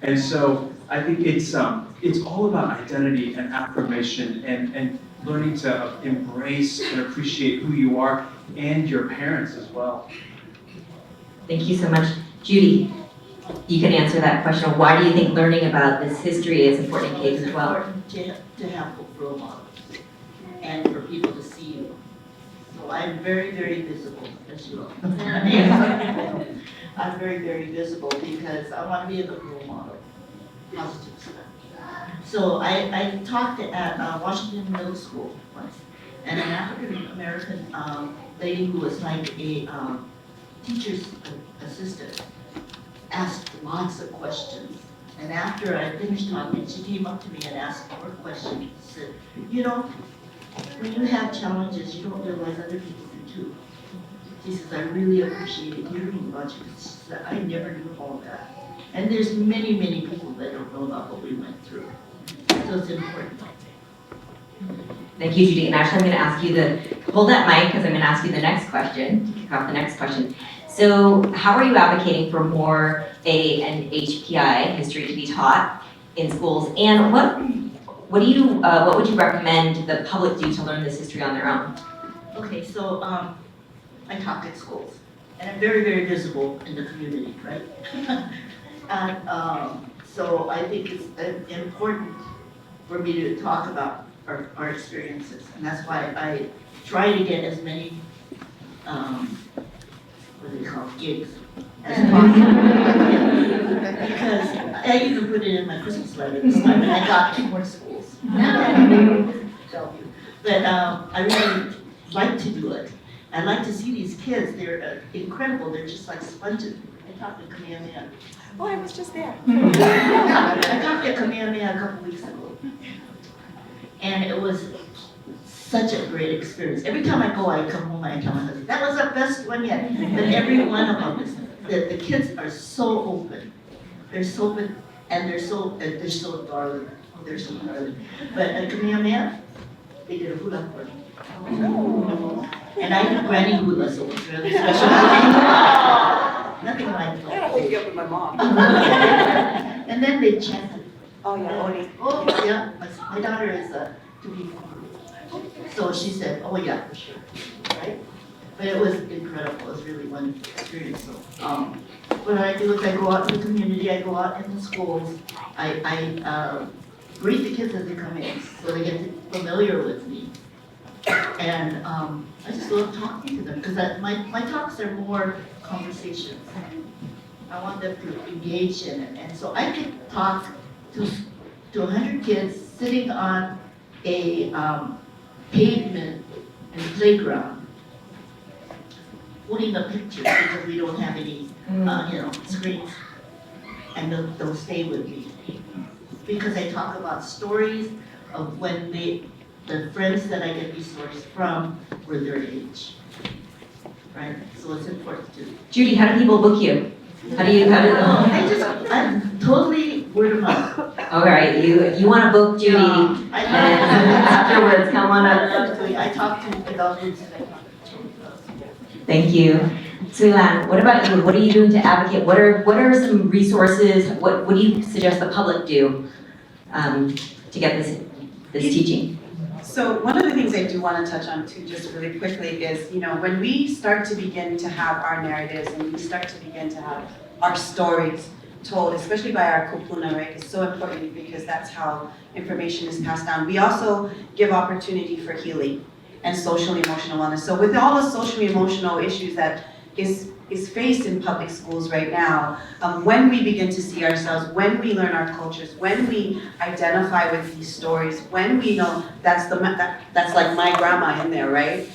And so I think it's all about identity and affirmation and learning to embrace and appreciate who you are and your parents as well. Thank you so much. Judy, you can answer that question. Why do you think learning about this history is important in K through 12? It's important to have role models and for people to see you. So I'm very, very visible, as you know. I'm very, very visible because I want to be a good role model. So I talked at Washington Middle School once, and an African American lady who was like a teacher's assistant asked lots of questions. And after I finished talking, she came up to me and asked more questions. She said, you know, when you have challenges, you don't realize other people do too. She says, I really appreciated hearing about you. She said, I never knew all that. And there's many, many people that don't know about what we went through. So it's important. Thank you, Judy. And actually, I'm going to ask you hold that mic because I'm going to ask you the next question, to kick off the next question. So how are you advocating for more AA and HPI history to be taught in schools? And what would you recommend the public do to learn this history on their own? Okay, so I talk at schools, and I'm very, very visible in the community, right? And so I think it's important for me to talk about our experiences, and that's why I try to get as many, what do they call it, gigs as possible. Because I even put it in my Christmas letter this time, and I got 2 more schools. But I really like to do it. I like to see these kids, they're incredible, they're just like sponges. I talked to Kamehameha. Oh, I was just there. I talked to Kamehameha a couple weeks ago. And it was such a great experience. Every time I go, I come home and I tell my husband, that was our best one yet. But every one of them is, the kids are so open. They're so open, and they're so darling. Oh, they're so darling. But at Kamehameha, they did a hula for me. And I did granny hula, so it was really special. Nothing like I hook you up with my mom. And then they chanted. Oh, yeah, Oni. Oh, yeah, my daughter is to be. So she said, oh, yeah, for sure, right? But it was incredible, it was really one experience. So, what I do is I go out in the community, I go out in the schools, I greet the kids as they come in, so they get familiar with me. And I just love talking to them, because my talks are more conversations. I want them to engage in it, and so I could talk to 100 kids sitting on a pavement and playground, holding the pictures because we don't have any, screens, and they'll stay with me because I talk about stories of when the friends that I get these stories from were their age, right? So it's important to. Judy, how do people book you? I'm totally word of mouth. All right, you want to book Judy, and afterwards, come on up. I talk to adults. Thank you. Suilan, what about you? What are you doing to advocate? What are some resources? What do you suggest the public do to get this teaching? So one of the things I do want to touch on too, just really quickly, is, when we start to begin to have our narratives and we start to begin to have our stories told, especially by our kupuna, right? It's so important because that's how information is passed down. We also give opportunity for healing and social emotional wellness. So with all the social emotional issues that is faced in public schools right now, when we begin to see ourselves, when we learn our cultures, when we identify with these stories, when we know that's like my grandma in there, right?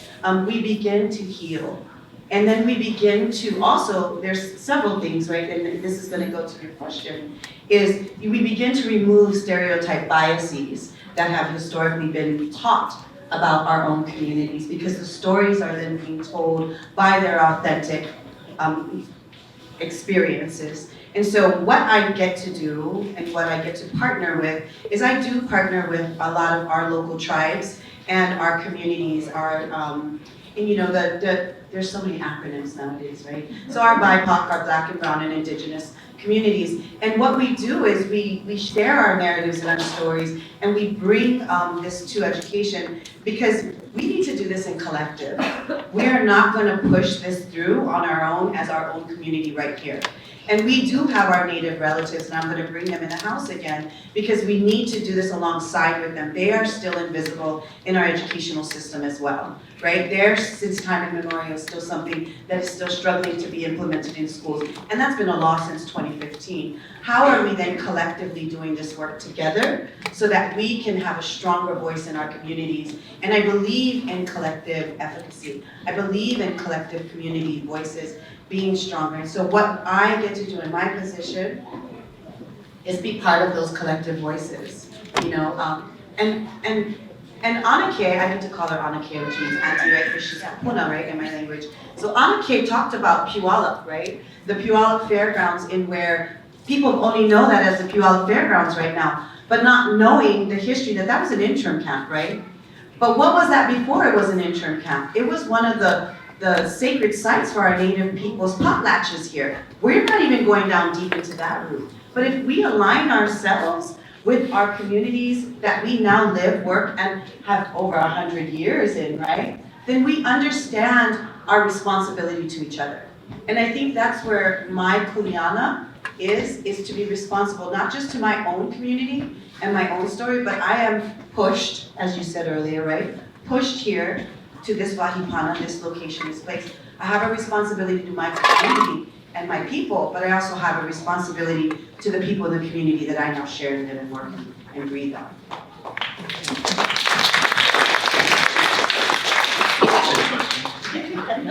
We begin to heal. And then we begin to also, there's several things, right? And this is going to go to your question, is we begin to remove stereotype biases that have historically been taught about our own communities, because the stories are then being told by their authentic experiences. And so what I get to do and what I get to partner with is I do partner with a lot of our local tribes and our communities, there's so many acronyms nowadays, right? So our BIPOC, our Black and Brown and Indigenous communities. And what we do is we share our narratives and our stories, and we bring this to education, because we need to do this in collective. We are not going to push this through on our own as our own community right here. And we do have our Native relatives, and I'm going to bring them in the house again, because we need to do this alongside with them. They are still invisible in our educational system as well, right? They're, since time immemorial, still something that is still struggling to be implemented in schools. And that's been a law since 20 2015. How are we then collectively doing this work together so that we can have a stronger voice in our communities? And I believe in collective efficacy. I believe in collective community voices being stronger. And so what I get to do in my position is be part of those collective voices, you know, and Anake, I need to call her Anake, which means auntie, right, because she's Puna, right, in my language. So Anake talked about Puyallup, right, the Puyallup Fairgrounds, in where people only know that as the Puyallup Fairgrounds right now, but not knowing the history that that was an intern camp, right? But what was that before it was an intern camp? It was one of the sacred sites for our native people's potlatches here. We're not even going down deep into that route. But if we align ourselves with our communities that we now live, work, and have over 100 years in, right? Then we understand our responsibility to each other. And I think that's where my kuleana is to be responsible, not just to my own community and my own story, but I am pushed, as you said earlier, right? Pushed here to this wahipana, this location, this place. I have a responsibility to my community and my people, but I also have a responsibility to the people in the community that I now share and live and work and breathe on.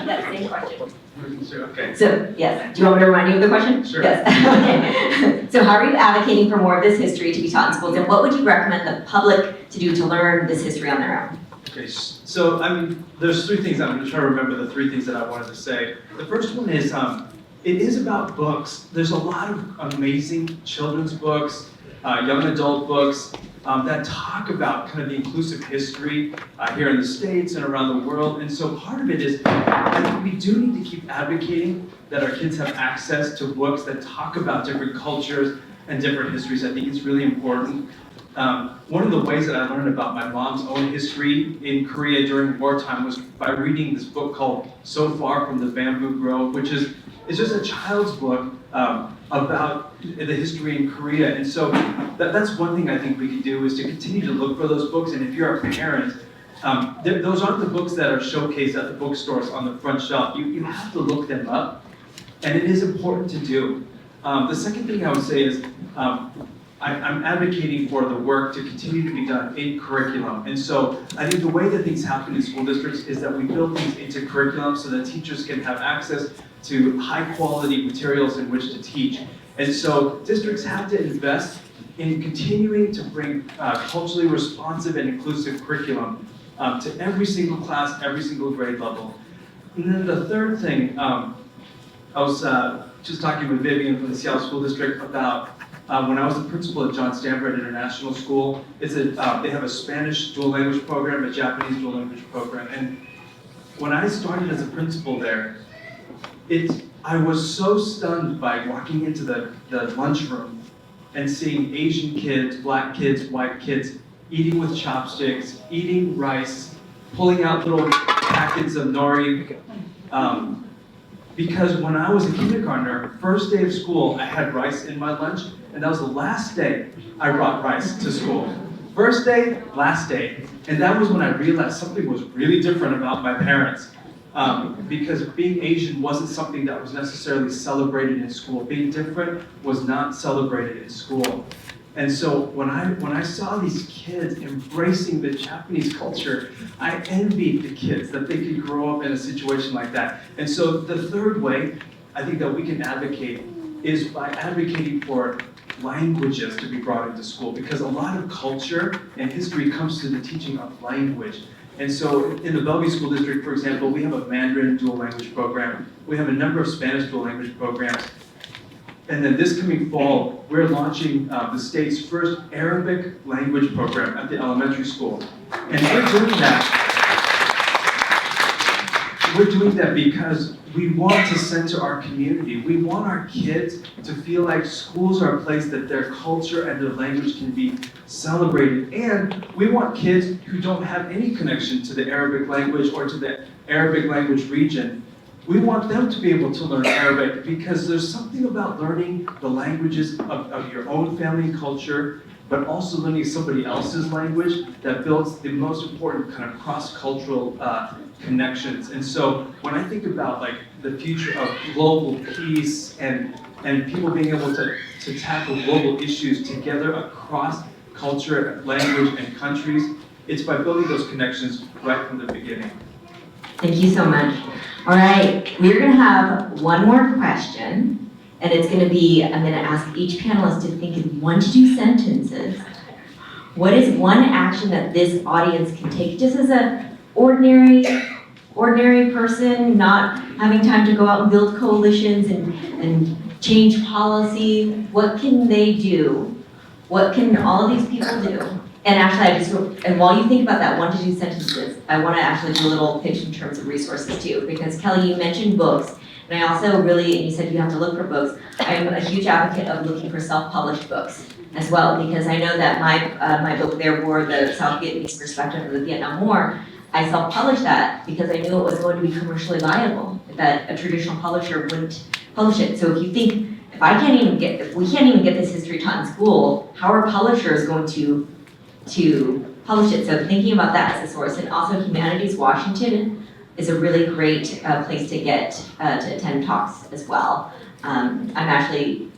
That same question. Okay. So, yes, do you want me to remind you of the question? Sure. Yes. Okay. So how are you advocating for more of this history to be taught in schools, and what would you recommend the public to do to learn this history on their own? Okay, so I mean, there's three things. I'm gonna try to remember the three things that I wanted to say. The first one is, it is about books. There's a lot of amazing children's books, young adult books, that talk about kind of the inclusive history here in the States and around the world. And so part of it is, I think we do need to keep advocating that our kids have access to books that talk about different cultures and different histories. I think it's really important. One of the ways that I learned about my mom's own history in Korea during wartime was by reading this book called So Far from the Bamboo Grove, which is it's just a child's book about the history in Korea. And so that's one thing I think we can do, is to continue to look for those books. And if you're a parent, those aren't the books that are showcased at the bookstores on the front shelf. You have to look them up, and it is important to do. The second thing I would say is, I'm advocating for the work to continue to be done in curriculum. And so I think the way that things happen in school districts is that we build things into curriculum so that teachers can have access to high quality materials in which to teach. And so districts have to invest in continuing to bring culturally responsive and inclusive curriculum to every single class, every single grade level. And then the third thing, I was just talking with Vivian from the Seattle School District about when I was the principal at John Stanford International School. They have a Spanish dual language program, a Japanese dual language program. And when I started as a principal there, I was so stunned by walking into the lunchroom and seeing Asian kids, black kids, white kids eating with chopsticks, eating rice, pulling out little packets of nori. Because when I was a kindergartner, first day of school, I had rice in my lunch, and that was the last day I brought rice to school. First day, last day. And that was when I realized something was really different about my parents. Because being Asian wasn't something that was necessarily celebrated in school. Being different was not celebrated in school. And so when I saw these kids embracing the Japanese culture, I envied the kids that they could grow up in a situation like that. And so the third way I think that we can advocate is by advocating for languages to be brought into school, because a lot of culture and history comes through the teaching of language. And so in the Bellevue School District, for example, we have a Mandarin dual language program. We have a number of Spanish dual language programs. And then this coming fall, we're launching the state's first Arabic language program at the elementary school. And we're doing that because we want to center our community. We want our kids to feel like schools are a place that their culture and their language can be celebrated. And we want kids who don't have any connection to the Arabic language or to the Arabic language region. We want them to be able to learn Arabic, because there's something about learning the languages of your own family and culture, but also learning somebody else's language that builds the most important kind of cross-cultural connections. And so when I think about like the future of global peace and and people being able to tackle global issues together across culture, language, and countries. It's by building those connections right from the beginning. Thank you so much. All right, we're gonna have one more question, and it's gonna be, I'm gonna ask each panelist to think in 1 to 2 sentences. What is one action that this audience can take, just as a ordinary person, not having time to go out and build coalitions and change policy? What can they do? What can all of these people do? And actually, and while you think about that 1 to 2 sentences, I want to actually do a little pitch in terms of resources too, because Kelly, you mentioned books, and I also really, and you said you have to look for books. I'm a huge advocate of looking for self-published books as well, because I know that my book there, War, the South Vietnamese Perspective of the Vietnam War, I self-published that because I knew it was going to be commercially viable, that a traditional publisher wouldn't publish it. So if you think, if we can't even get this history taught in school, how are publishers going to publish it? So thinking about that as a source, and also Humanities Washington is a really great place to get to attend talks as well. I'm actually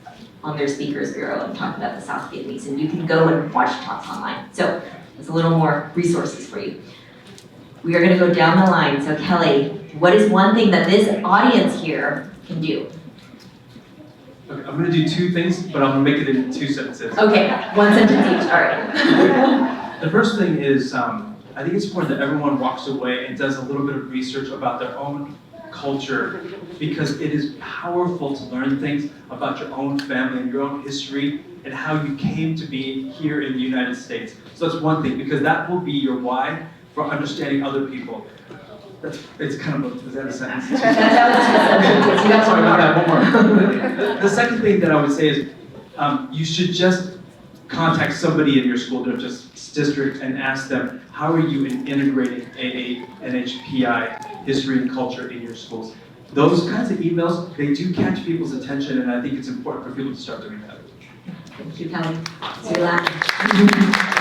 on their speakers bureau and talking about the South Vietnamese, and you can go and watch talks online. So there's a little more resources for you. We are going to go down the line. So Kelly, what is one thing that this audience here can do? Okay, I'm gonna do 2 things, but I'm gonna make it into 2 sentences. Okay, 1 sentence each, all right. The first thing is, I think it's important that everyone walks away and does a little bit of research about their own culture, because it is powerful to learn things about your own family and your own history and how you came to be here in the United States. So that's one thing, because that will be your why for understanding other people. It's kind of is that a sentence? Sorry about that, one more. The second thing that I would say is, you should just contact somebody in your school district and ask them, how are you integrating AA, NHPI, history and culture in your schools? Those kinds of emails, they do catch people's attention, and I think it's important for people to start doing that. Thank you, Kelly. Sula.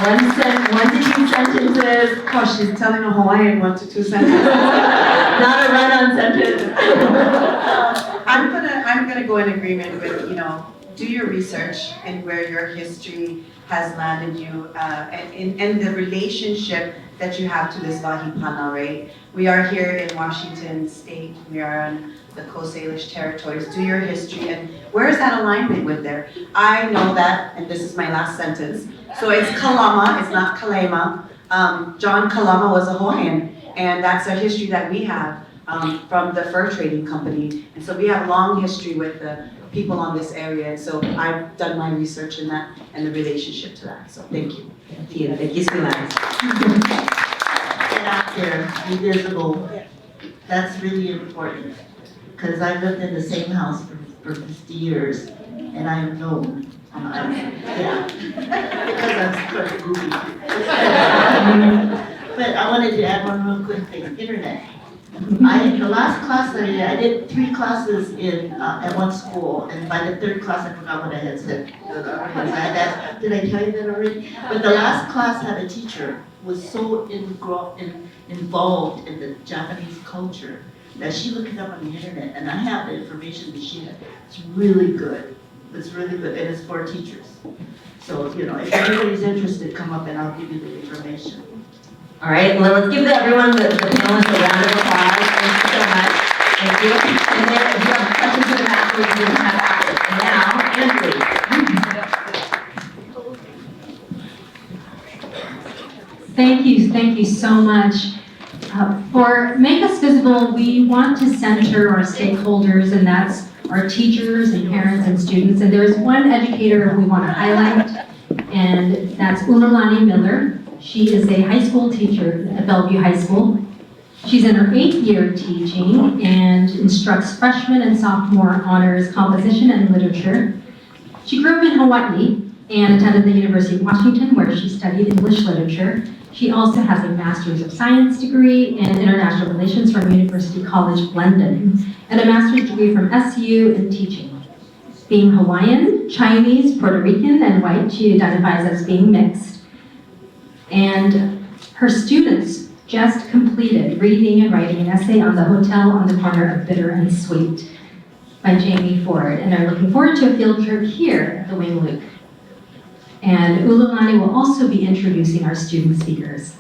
1 to 2 sentences. Gosh, she's telling a Hawaiian 1 to 2 sentences. Not a run-on sentence. I'm gonna go in agreement with, do your research and where your history has landed you, and the relationship that you have to this Vahipana, right? We are here in Washington State, we are on the Coast Salish territories. Do your history, and where is that alignment with there? I know that, and this is my last sentence, so it's Kalama, it's not Kalema. John Kalama was a Hawaiian, and that's a history that we have from the fur trading company. And so we have long history with the people on this area, and so I've done my research in that and the relationship to that, so thank you. Thank you so much. Get out there, be visible. That's really important, because I've lived in the same house for 50 years, and I am known. Because I'm sort of goofy. But I wanted to add one real quick thing, internet. The last class that I did 3 classes at one school, and by the 3rd class I forgot what I had said. Did I tell you that already? But the last class had a teacher who was so involved in the Japanese culture that she looked it up on the internet, and I have the information that she had. It's really good. It's really good, and it's for teachers. So, if anybody's interested, come up and I'll give you the information. All right, well, let's give everyone, the panelists, a round of applause. Thank you so much. Thank you. And then if you have questions for the master, you can have access. And now, Ansley. Thank you so much. For Make Us Visible, we want to center our stakeholders, and that's our teachers and parents and students. And there's one educator we want to highlight, and that's Unalani Miller. She is a high school teacher at Bellevue High School. She's in her 8th year teaching and instructs freshman and sophomore honors composition and literature. She grew up in Hawaii and attended the University of Washington, where she studied English literature. She also has a Master's of Science degree in International Relations from University College London and a Master's degree from SU in teaching. Being Hawaiian, Chinese, Puerto Rican, and white, she identifies as being mixed. And her students just completed reading and writing an essay on the hotel on the corner of Bitter and Sweet. by Jamie Ford and are looking forward to a field trip here at the Wing Luke. And Ululani will also be introducing our student speakers.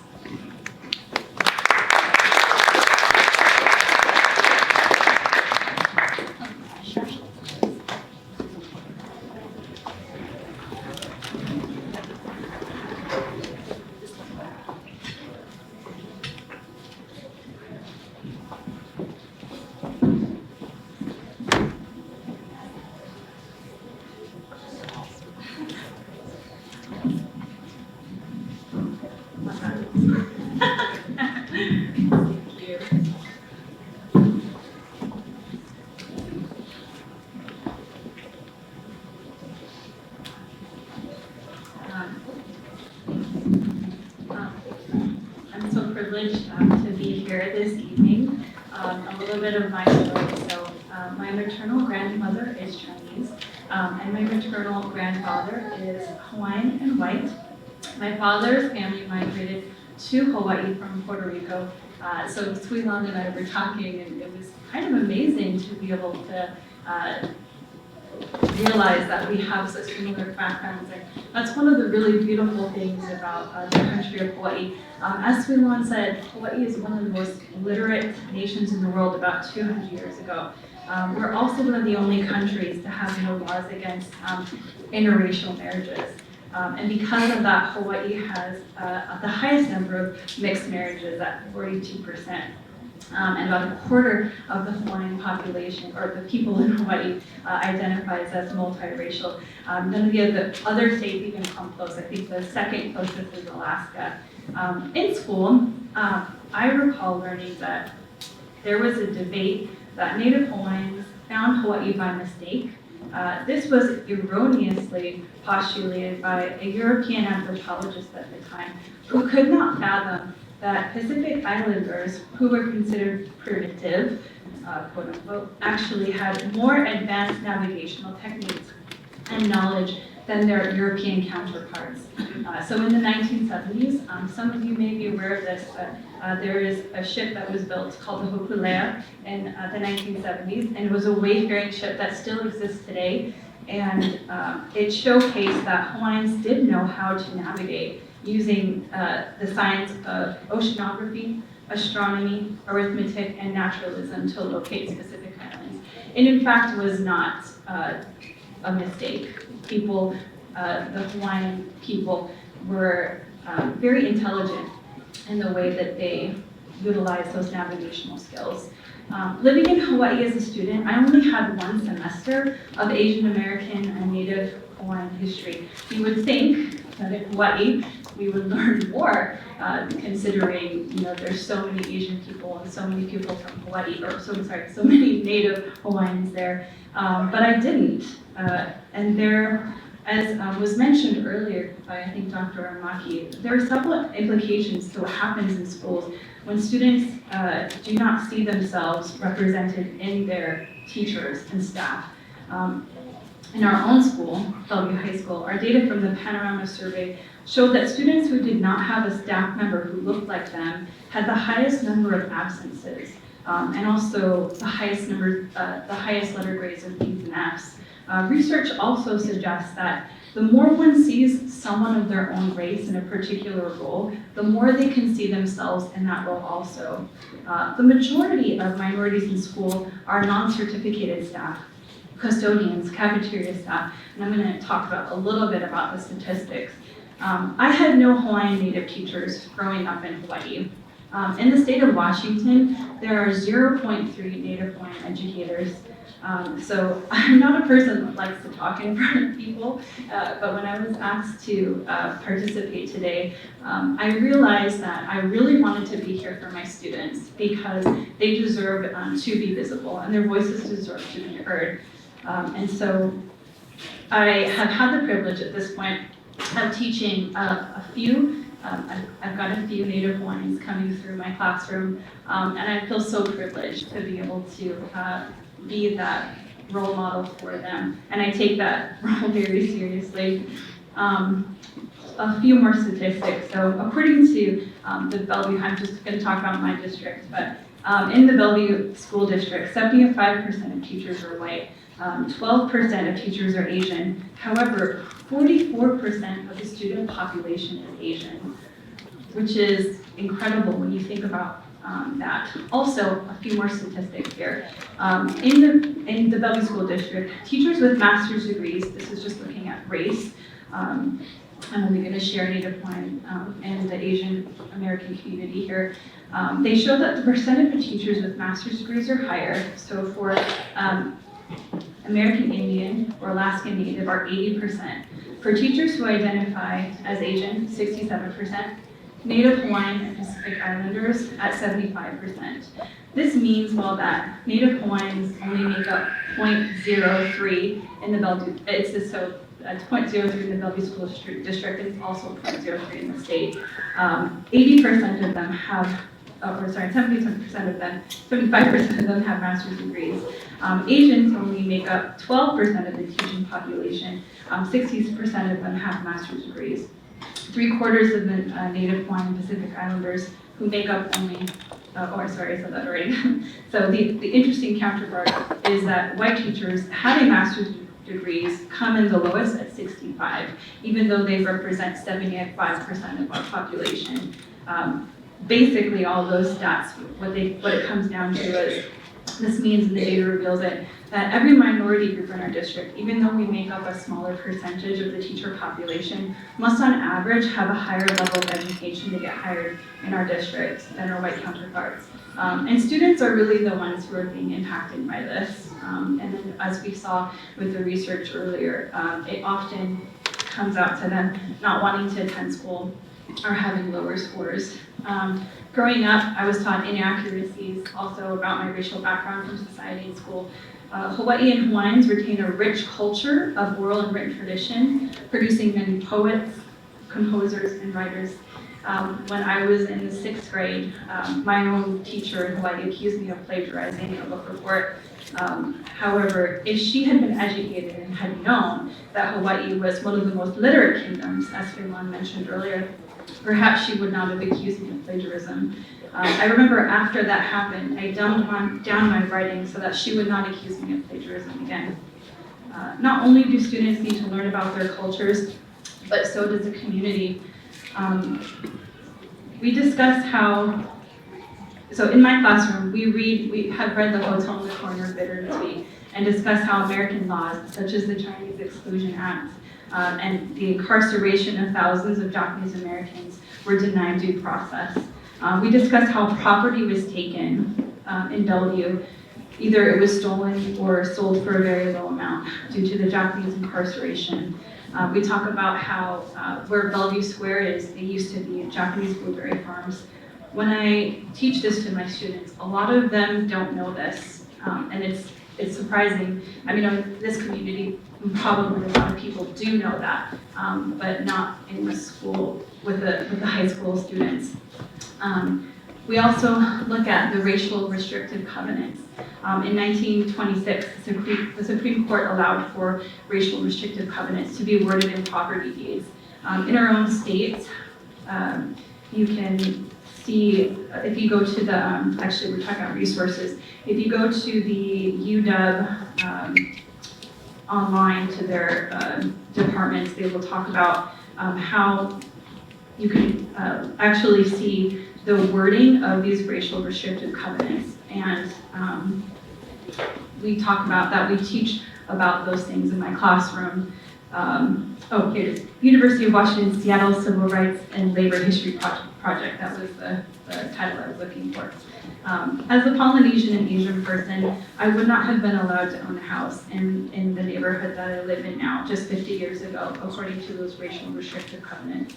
I'm so privileged to be here this evening. A little bit of my story. So my maternal grandmother is Chinese, and my maternal grandfather is Hawaiian and white. My father's family migrated to Hawaii from Puerto Rico. So Sweetland and I were talking, and it was kind of amazing to be able to realize that we have such similar backgrounds. And that's one of the really beautiful things about the country of Hawaii. As Sweetland said, Hawaii is one of the most literate nations in the world about 200 years ago. We're also one of the only countries to have no laws against interracial marriages. And because of that, Hawaii has the highest number of mixed marriages at 42%. And about a quarter of the Hawaiian population, or the people in Hawaii, identifies as multiracial. None of the other states even come close. I think the second closest is Alaska. In school, I recall learning that there was a debate that Native Hawaiians found Hawaii by mistake. This was erroneously postulated by a European anthropologist at the time who could not fathom that Pacific Islanders, who were considered primitive, quote unquote, actually had more advanced navigational techniques and knowledge than their European counterparts. So in the 1970s, some of you may be aware of this, but there is a ship that was built called the Hokulea in the 1970s, and it was a wayfaring ship that still exists today. And it showcased that Hawaiians did know how to navigate using the science of oceanography, astronomy, arithmetic, and naturalism to locate specific islands. And in fact, was not a mistake. People, the Hawaiian people, were very intelligent in the way that they utilized those navigational skills. Living in Hawaii as a student, I only had one semester of Asian American and Native Hawaiian history. You would think that in Hawaii, we would learn more, considering, there's so many Asian people and so many people from Hawaii, so many Native Hawaiians there, but I didn't. And there, as was mentioned earlier by, I think, Dr. Aramaki, there are several implications to what happens in schools when students do not see themselves represented in their teachers and staff. In our own school, Bellevue High School, our data from the Panorama Survey showed that students who did not have a staff member who looked like them had the highest number of absences, and also the highest letter grades of B's and F's. Research also suggests that the more one sees someone of their own race in a particular role, the more they can see themselves in that role also. The majority of minorities in school are non-certificated staff, custodians, cafeteria staff, and I'm going to talk about a little bit about the statistics. I had no Hawaiian Native teachers growing up in Hawaii. In the state of Washington, there are 0.3 Native Hawaiian educators. So I'm not a person that likes to talk in front of people, but when I was asked to participate today, I realized that I really wanted to be here for my students because they deserve to be visible and their voices deserve to be heard. And so I have had the privilege at this point of teaching a few. I've got a few Native Hawaiians coming through my classroom, and I feel so privileged to be able to be that role model for them, and I take that role very seriously. A few more statistics. So according to the Bellevue, I'm just going to talk about my district, but In the Bellevue School District, 75% of teachers are white, 12% of teachers are Asian. However, 44% of the student population is Asian, which is incredible when you think about that. Also, a few more statistics here. In the Bellevue School District, teachers with master's degrees, this is just looking at race, I'm only going to share Native Hawaiian and the Asian American community here. They show that the percentage of teachers with master's degrees are higher. So for American Indian or Alaskan Native are 80%. For teachers who identify as Asian, 67%. Native Hawaiian and Pacific Islanders at 75%. This means, well, that Native Hawaiians only make up 0.03 in the Bellevue, it's 0.03 in the Bellevue School District, and it's also 0.03 in the state. 80% of them have, 75% of them have master's degrees. Asians only make up 12% of the teaching population. 60% of them have master's degrees. 3/4 of the Native Hawaiian and Pacific Islanders who make up only, I said that already. So the interesting counterpart is that white teachers having master's degrees come in the lowest at 65, even though they represent 75% of our population. Basically, all those stats, what it comes down to is, this means, and the data reveals it, that every minority group in our district, even though we make up a smaller percentage of the teacher population, must on average have a higher level of education to get hired in our district than our white counterparts. And students are really the ones who are being impacted by this. And then as we saw with the research earlier, it often comes out to them not wanting to attend school or having lower scores. Growing up, I was taught inaccuracies also about my racial background from society and school. Hawaii and Hawaiians retain a rich culture of oral and written tradition, producing many poets, composers, and writers. When I was in the 6th grade, my own teacher in Hawaii accused me of plagiarizing a book report. However, if she had been educated and had known that Hawaii was one of the most literate kingdoms, as Finlan mentioned earlier, perhaps she would not have accused me of plagiarism. I remember after that happened, I dumbed down my writing so that she would not accuse me of plagiarism again. Not only do students need to learn about their cultures, but so does the community. We discuss how, so in my classroom, we have read The Hotel in the Corner of Bitter and discuss how American laws, such as the Chinese Exclusion Act, and the incarceration of thousands of Japanese Americans were denied due process. We discussed how property was taken in Bellevue. Either it was stolen or sold for a very low amount due to the Japanese incarceration. We talk about how where Bellevue Square is, they used to be Japanese blueberry farms. When I teach this to my students, a lot of them don't know this, and it's surprising. I mean, in this community, probably a lot of people do know that, but not in the school with the high school students. We also look at the racial restrictive covenants. In 1926, the Supreme Court allowed for racial restrictive covenants to be worded in property deeds. In our own states, you can see, if you go to the, actually we're talking about resources, if you go to the UW online to their departments, they will talk about how you can actually see the wording of these racial restrictive covenants. And we talk about that, we teach about those things in my classroom. Here it is. University of Washington, Seattle Civil Rights and Labor History Project. That was the title I was looking for. As a Polynesian and Asian person, I would not have been allowed to own a house in the neighborhood that I live in now, just 50 years ago, according to those racial restrictive covenants.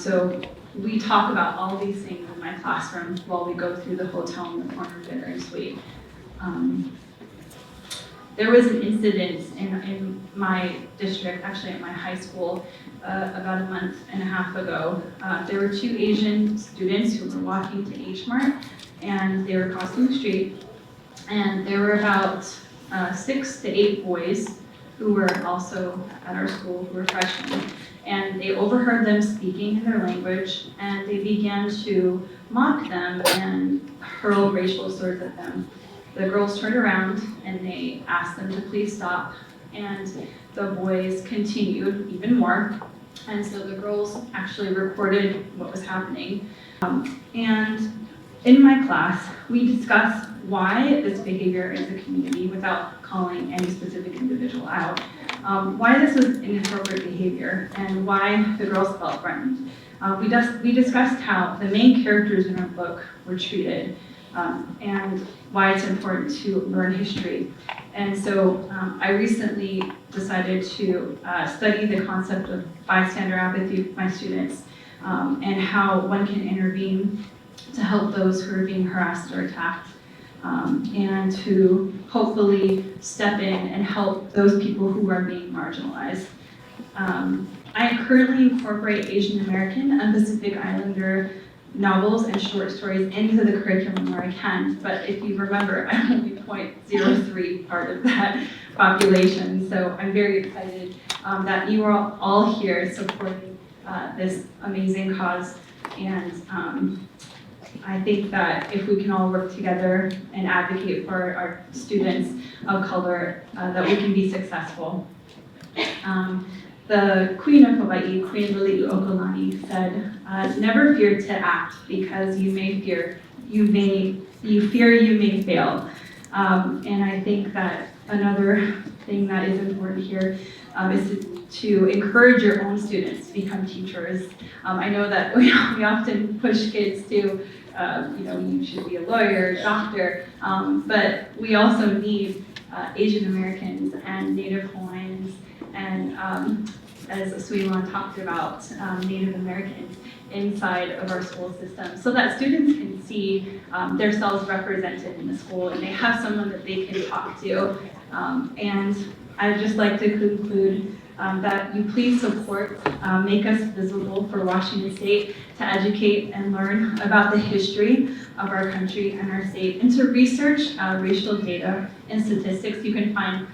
So we talk about all these things in my classroom while we go through the hotel in the corner dinner and suite. There was an incident in my district, actually at my high school, about a month and a half ago. There were 2 Asian students who were walking to H Mart, and they were crossing the street, and there were about 6 to 8 boys who were also at our school, who were freshmen, and they overheard them speaking in their language, and they began to mock them and hurl racial slurs at them. The girls turned around and they asked them to please stop, and the boys continued even more. And so the girls actually recorded what was happening. And in my class, we discussed why this behavior in the community, without calling any specific individual out, why this was inappropriate behavior and why the girls felt threatened. We discussed how the main characters in our book were treated and why it's important to learn history. And so I recently decided to study the concept of bystander apathy with my students and how one can intervene to help those who are being harassed or attacked and to hopefully step in and help those people who are being marginalized. I currently incorporate Asian American and Pacific Islander novels and short stories into the curriculum where I can, but if you remember, I'm only 0.03 part of that population, so I'm very excited that you are all here supporting this amazing cause, and I think that if we can all work together and advocate for our students of color, that we can be successful. The Queen of Hawaii, Queen Liliuokalani, said, "Never fear to act, because you fear you may fail." And I think that another thing that is important here is to encourage your own students to become teachers. I know that we often push kids to, you should be a lawyer, doctor, but we also need Asian Americans and Native Hawaiians and as Suilan talked about, Native Americans inside of our school system so that students can see themselves represented in the school and they have someone that they can talk to. And I'd just like to conclude that you please support Make Us Visible for Washington State to educate and learn about the history of our country and our state and to research racial data and statistics. You can find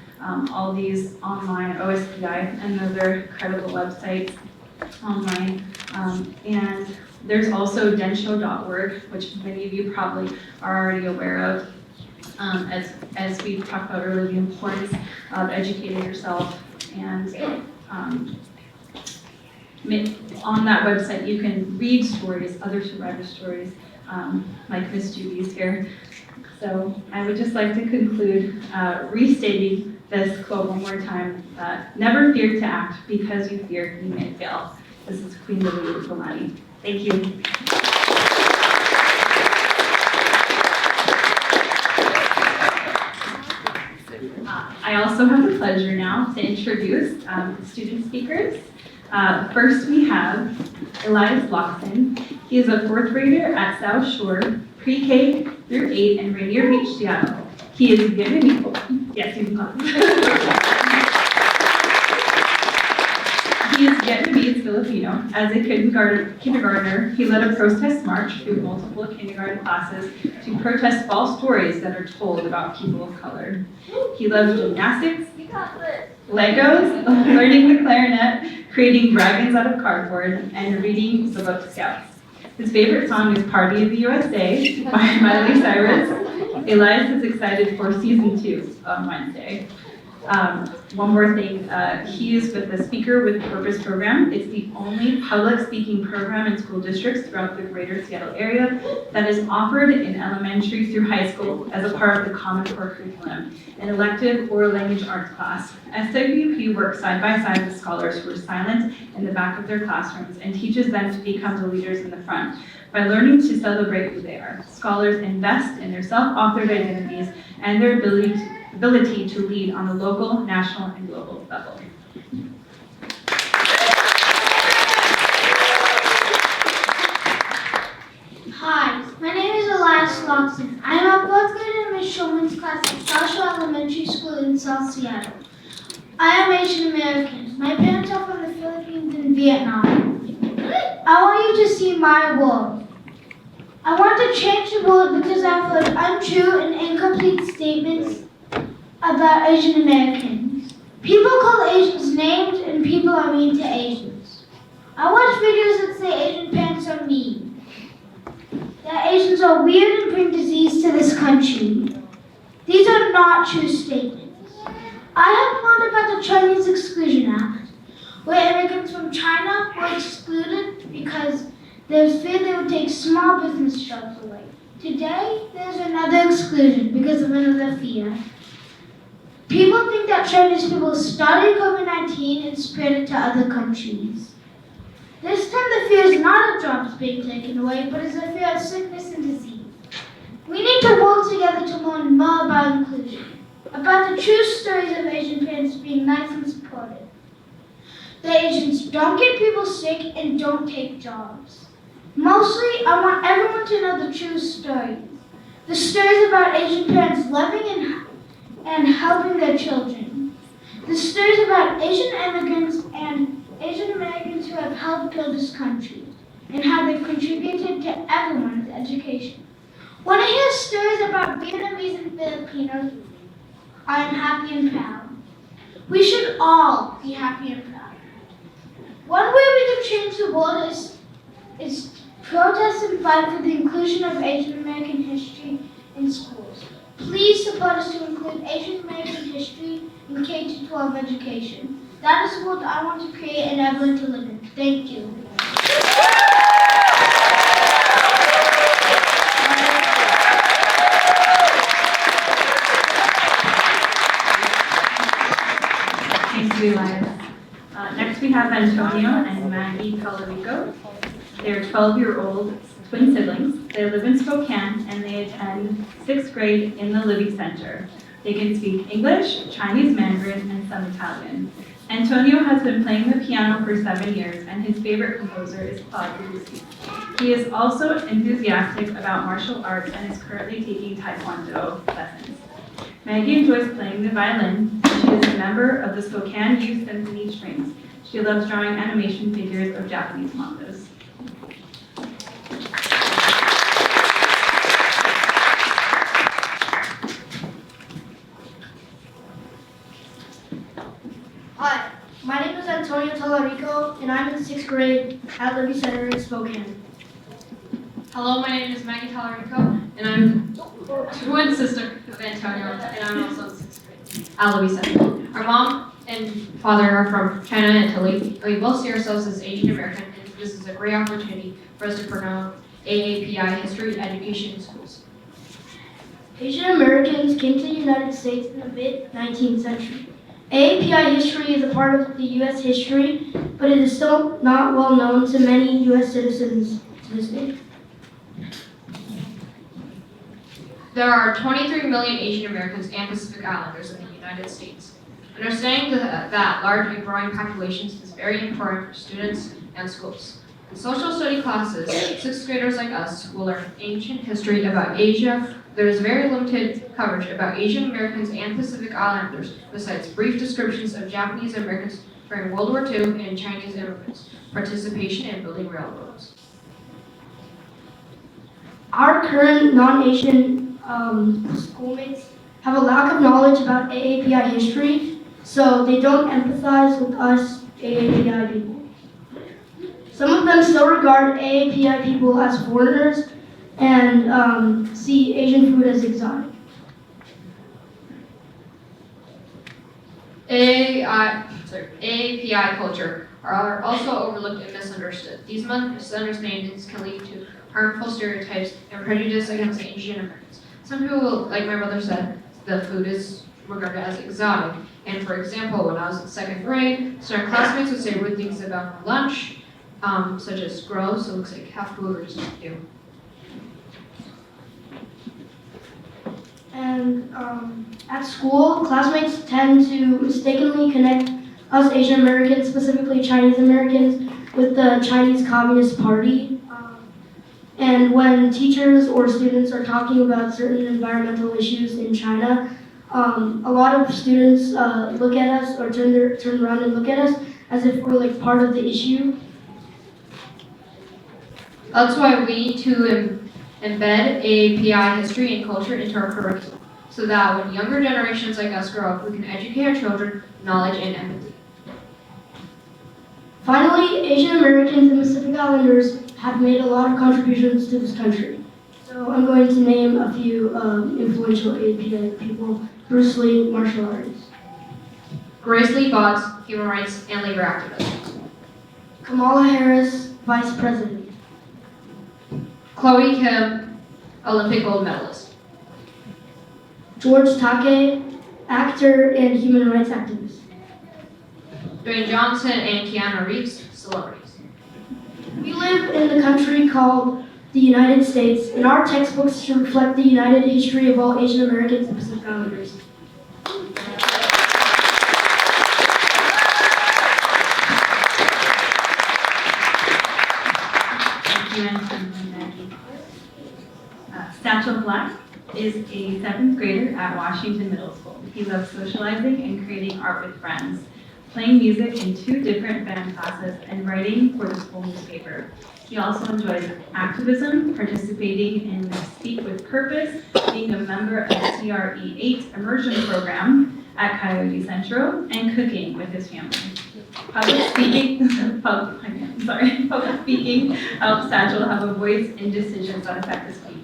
all these online, OSPI and other credible websites online. And there's also densho.org, which many of you probably are already aware of. As we talked about earlier, the importance of educating yourself. And on that website, you can read stories, other survivor stories, like Miss Judy's here. So I would just like to conclude restating this quote one more time. Never fear to act, because you fear you may fail. This is Queen Liliuokalani. Thank you. I also have the pleasure now to introduce the student speakers. First we have Elias Loxton. He is a 4th grader at South Shore Pre-K through 8 in Rainier Beach, Seattle. He is Vietnamese. Yes, you can clap. He is Vietnamese Filipino. As a kindergartner, he led a protest march through multiple kindergarten classes to protest false stories that are told about people of color. He loves gymnastics, Legos, learning the clarinet, creating dragons out of cardboard, and reading the book Scouts. His favorite song is Party of the USA by Miley Cyrus. Elias is excited for season 2 on Wednesday. One more thing, he is with the Speaker with Purpose program. It's the only public speaking program in school districts throughout the greater Seattle area that is offered in elementary through high school as a part of the Common Core curriculum, an elective or language arts class. SWP works side by side with scholars who are silent in the back of their classrooms and teaches them to become the leaders in the front. By learning to celebrate who they are, scholars invest in their self-authored identities and their ability to lead on the local, national, and global level. Hi, my name is Elias Loxton. I am a 4th grader in Ms. Schulman's class at South Shore Elementary School in South Seattle. I am Asian American. My parents are from the Philippines and Vietnam. I want you to see my world. I want to change the world because I've heard untrue and incomplete statements about Asian Americans. People call Asians names and people are mean to Asians. I watch videos that say Asian parents are mean. that Asians are weird and bring disease to this country. These are not true statements. I have learned about the Chinese Exclusion Act, where immigrants from China were excluded because there was fear they would take small business jobs away. Today, there's another exclusion because of another fear. People think that Chinese people started COVID-19 and spread it to other countries. This time the fear is not of jobs being taken away, but is a fear of sickness and disease. We need to work together to learn more about inclusion, about the true stories of Asian parents being nice and supportive. The Asians don't get people sick and don't take jobs. Mostly, I want everyone to know the true stories. The stories about Asian parents loving and helping their children. The stories about Asian immigrants and Asian Americans who have helped build this country and how they've contributed to everyone's education. When I hear stories about Vietnamese and Filipinos, I am happy and proud. We should all be happy and proud. One way we can change the world is protest and fight for the inclusion of Asian American history in schools. Please support us to include Asian American history in K-12 education. That is the world I want to create and everyone to live in. Thank you. Thank you, Elias. Next we have Antonio and Maggie Calarico. They're 12-year-old twin siblings. They live in Spokane and they attend 6th grade in the Libby Center. They can speak English, Chinese Mandarin, and some Italian. Antonio has been playing the piano for 7 years and his favorite composer is Claude Debussy. He is also enthusiastic about martial arts and is currently taking Taekwondo lessons. Maggie enjoys playing the violin. She is a member of the Spokane Youth Symphony Strings. She loves drawing animation figures of Japanese mangas. Hi, my name is Antonio Talarico, and I'm in 6th grade at Libby Center in Spokane. Hello, my name is Maggie Talarico, and I'm twin sister of Antonio, and I'm also in 6th grade at Libby Center. Our mom and father are from China and Italy, and we both see ourselves as Asian American, and this is a great opportunity for us to promote AAPI history education in schools. Asian Americans came to the United States in the mid-19th century. AAPI history is a part of the U.S. history, but it is still not well known to many U.S. citizens to this day. There are 23 million Asian Americans and Pacific Islanders in the United States. Understanding that large and growing populations is very important for students and schools. In social study classes, 6th graders like us will learn ancient history about Asia. There is very limited coverage about Asian Americans and Pacific Islanders, besides brief descriptions of Japanese Americans during World War II and Chinese immigrants' participation in building railroads. Our current non-Asian schoolmates have a lack of knowledge about AAPI history, so they don't empathize with us AAPI people. Some of them still regard AAPI people as foreigners and see Asian food as exotic. AAPI culture are also overlooked and misunderstood. These misunderstandings can lead to harmful stereotypes and prejudice against Asian Americans. Some people, like my mother said, the food is regarded as exotic. And for example, when I was in 2nd grade, certain classmates would say rude things about my lunch, such as gross, it looks like half food or just ew. And at school, classmates tend to mistakenly connect us Asian Americans, specifically Chinese Americans, with the Chinese Communist Party. And when teachers or students are talking about certain environmental issues in China, a lot of students look at us or turn around and look at us as if we're like part of the issue. That's why we need to embed AAPI history and culture into our curriculum, so that when younger generations like us grow up, we can educate our children knowledge and empathy. Finally, Asian Americans and Pacific Islanders have made a lot of contributions to this country. So I'm going to name a few influential API people. Bruce Lee, martial artist. Grace Lee Boggs, human rights and labor activist. Kamala Harris, vice president. Chloe Kim, Olympic gold medalist. George Takei, actor and human rights activist. Dwayne Johnson and Keanu Reeves, celebrities. We live in the country called the United States, and our textbooks should reflect the united history of all Asian Americans and Pacific Islanders. Satchel Black is a 7th grader at Washington Middle School. He loves socializing and creating art with friends, playing music in 2 different band classes, and writing for the school newspaper. He also enjoys activism, participating in the Speak with Purpose, being a member of the CRE8 immersion program at Coyote Central, and cooking with his family. Public speaking helps Satchel have a voice in decisions that affect his speaking.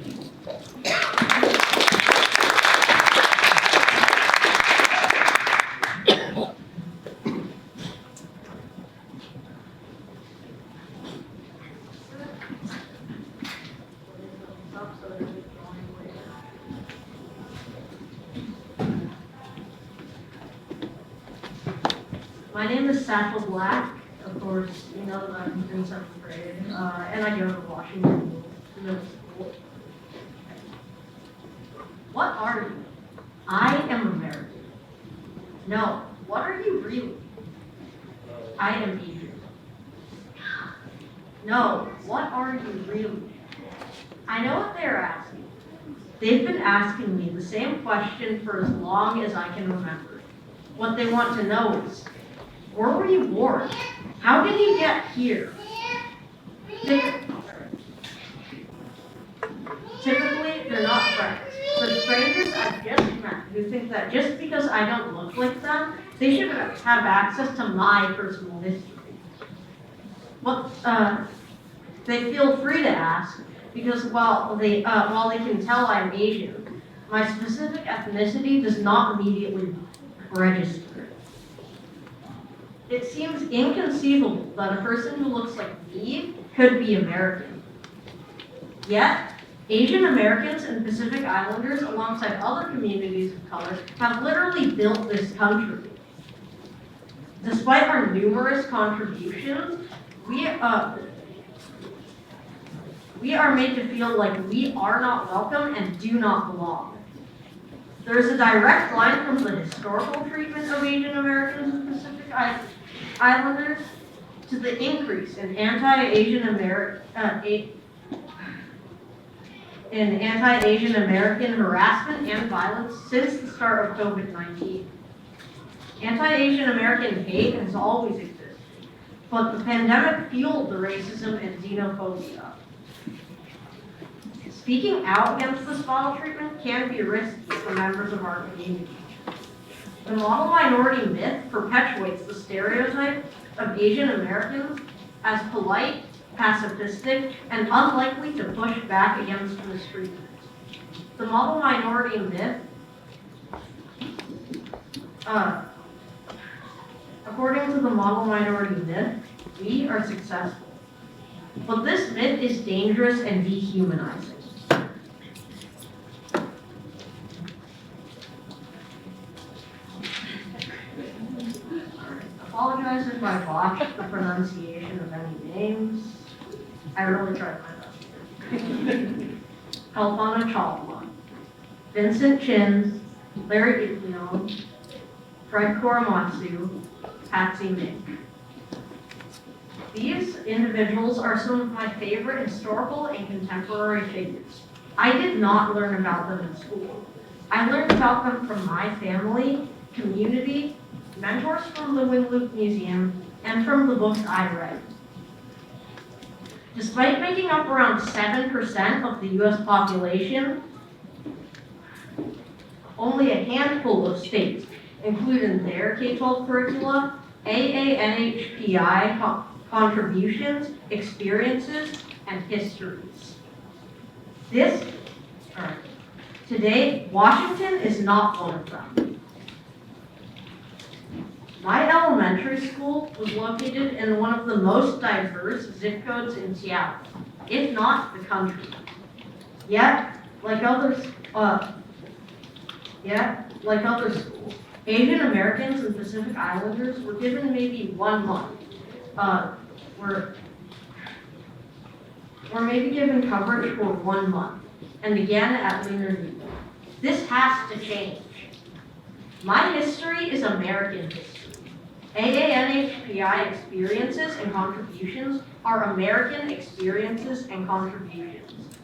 My name is Satchel Black. Of course, you know that I'm in 7th grade, and I go to Washington Middle School. What are you? I am American. No, what are you really? I am Asian. No, what are you really? I know what they're asking. They've been asking me the same question for as long as I can remember. What they want to know is, where were you born? How did you get here? Typically, they're not friends, but strangers I've just met who think that just because I don't look like them, they should have access to my personal history. Well, they feel free to ask, because while they can tell I'm Asian, my specific ethnicity does not immediately register. It seems inconceivable that a person who looks like me could be American. Yet, Asian Americans and Pacific Islanders, alongside other communities of color, have literally built this country. Despite our numerous contributions, we are made to feel like we are not welcome and do not belong. There is a direct line from the historical treatment of Asian Americans and Pacific Islanders to the increase in anti-Asian American harassment and violence since the start of COVID-19. Anti-Asian American hate has always existed, but the pandemic fueled the racism and xenophobia. Speaking out against this foul treatment can be risky for members of our community. The model minority myth perpetuates the stereotype of Asian Americans as polite, pacifistic, and unlikely to push back against mistreatment. The model minority myth, according to the model minority myth, we are successful. But this myth is dangerous and dehumanizing. Apologize if I botched the pronunciation of any names. I really tried my best. Kalpana Chawla, Vincent Chin, Larry Itlion, Fred Korematsu, Patsy Mink. These individuals are some of my favorite historical and contemporary figures. I did not learn about them in school. I learned about them from my family, community, mentors from the Wing-Luke Museum, and from the books I read. Despite making up around 7% of the US population, only a handful of states include in their K-12 curricula AANHPI contributions, experiences, and histories. This Today, Washington is not one of them. My elementary school was located in one of the most diverse zip codes in Seattle, if not the country. Yet, like other schools, Asian Americans and Pacific Islanders were given maybe 1 month. Were maybe given coverage for 1 month, and began at Lunar New Year. This has to change. My history is American history. AANHPI experiences and contributions are American experiences and contributions.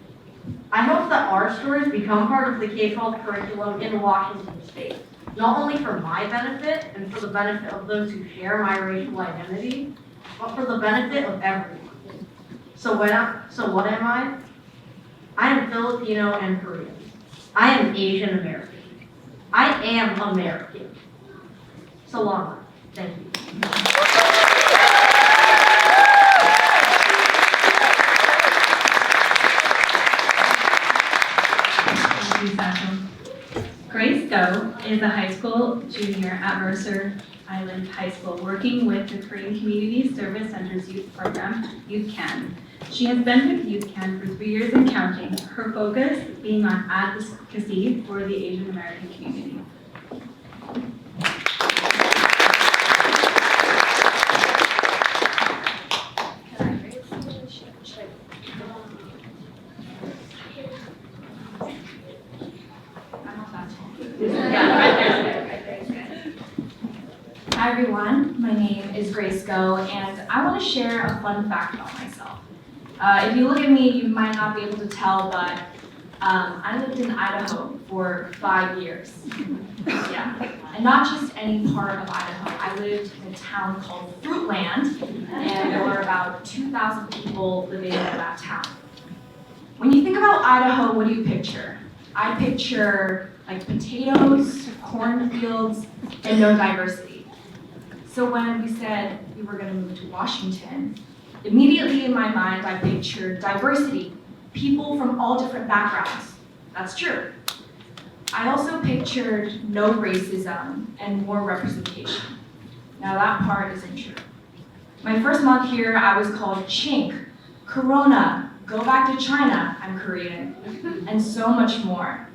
I hope that our stories become part of the K-12 curriculum in Washington State, not only for my benefit and for the benefit of those who share my racial identity, but for the benefit of everyone. So what am I? I am Filipino and Korean. I am Asian American. I am American. So long. Thank you. Thank you, Satchel. Grace Go is a high school junior at Mercer Island High School, working with the Korean Community Service Center's youth program, Youth Can. She has been with Youth Can for 3 years and counting, her focus being on advocacy for the Asian American community. Hi everyone, my name is Grace Go, and I want to share a fun fact about myself. If you look at me, you might not be able to tell, but I lived in Idaho for 5 years. Yeah, and not just any part of Idaho. I lived in a town called Fruitland, and there were about 2,000 people living in that town. When you think about Idaho, what do you picture? I picture like potatoes, cornfields, and no diversity. So when we said we were going to move to Washington, immediately in my mind I pictured diversity, people from all different backgrounds. That's true. I also pictured no racism and more representation. Now that part isn't true. My first month here, I was called chink, corona, go back to China, I'm Korean, and so much more.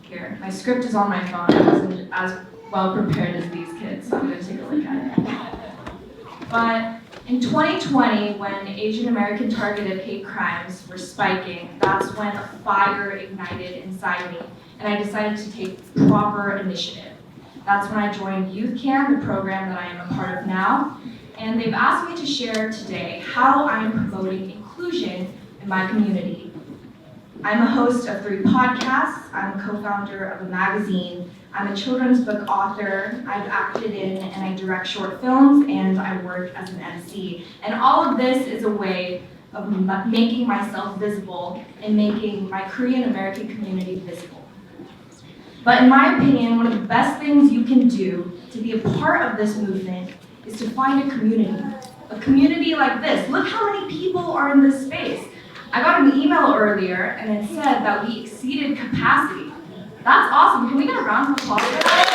Here, my script is on my phone. I wasn't as well prepared as these kids, so I'm gonna take a look at it. But in 2020, when Asian American targeted hate crimes were spiking, that's when a fire ignited inside me, and I decided to take proper initiative. That's when I joined Youth Can, the program that I am a part of now, and they've asked me to share today how I am promoting inclusion in my community. I'm a host of 3 podcasts, I'm a co-founder of a magazine, I'm a children's book author, I've acted in and I direct short films, and I work as an MC. And all of this is a way of making myself visible and making my Korean American community visible. But in my opinion, one of the best things you can do to be a part of this movement is to find a community like this. Look how many people are in this space. I got an email earlier and it said that we exceeded capacity. That's awesome. Can we get a round of applause for that?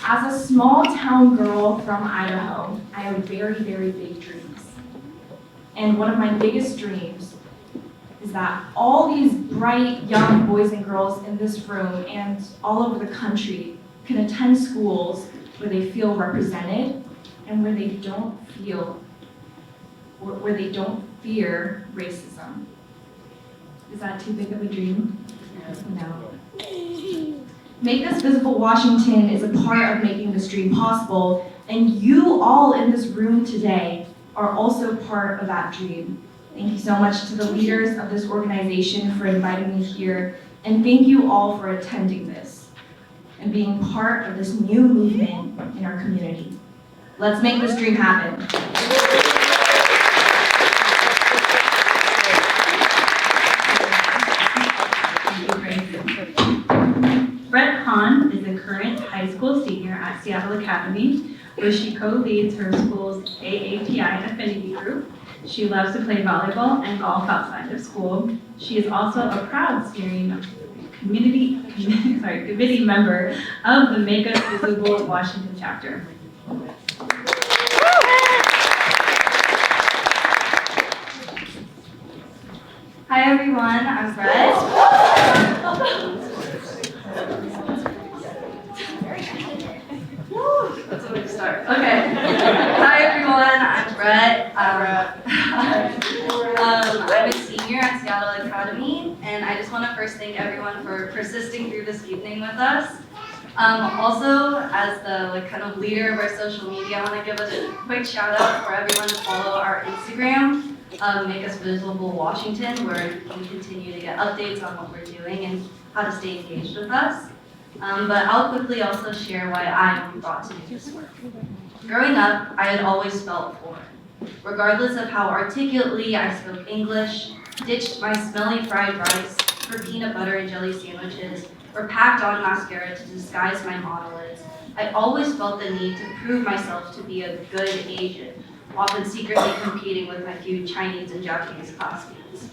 As a small town girl from Idaho, I have very, very big dreams. And one of my biggest dreams is that all these bright young boys and girls in this room and all over the country can attend schools where they feel represented and where they don't fear racism. Is that too big of a dream? No. Make This Visible Washington is a part of making this dream possible, and you all in this room today are also part of that dream. Thank you so much to the leaders of this organization for inviting me here, and thank you all for attending this and being part of this new movement in our community. Let's make this dream happen. Brett Hahn is a current high school senior at Seattle Academy, where she co-leads her school's AAPI affinity group. She loves to play volleyball and golf outside of school. She is also a proud steering committee member of the Make Us Visible Washington chapter. Hi everyone, I'm Brett. That's a way to start. Okay. Hi everyone, I'm Brett. I'm a senior at Seattle Academy, and I just want to first thank everyone for persisting through this evening with us. Also, as the kind of leader of our social media, I want to give a quick shout out for everyone to follow our Instagram, Make Us Visible Washington, where you can continue to get updates on what we're doing and how to stay engaged with us. But I'll quickly also share why I'm brought to do this work. Growing up, I had always felt foreign. Regardless of how articulately I spoke English, ditched my smelly fried rice for peanut butter and jelly sandwiches, or packed on mascara to disguise my monolids, I always felt the need to prove myself to be a good Asian, often secretly competing with my few Chinese and Japanese classmates.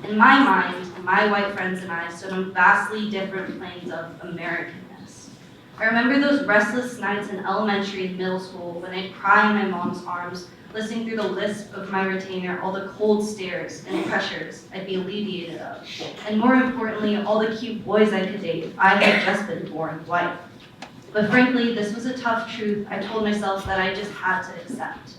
In my mind, my white friends and I stood on vastly different planes of Americanness. I remember those restless nights in elementary and middle school when I'd cry in my mom's arms, listening through the lisp of my retainer all the cold stares and pressures I'd be alleviated of, and more importantly, all the cute boys I could date if I had just been born white. But frankly, this was a tough truth I told myself that I just had to accept.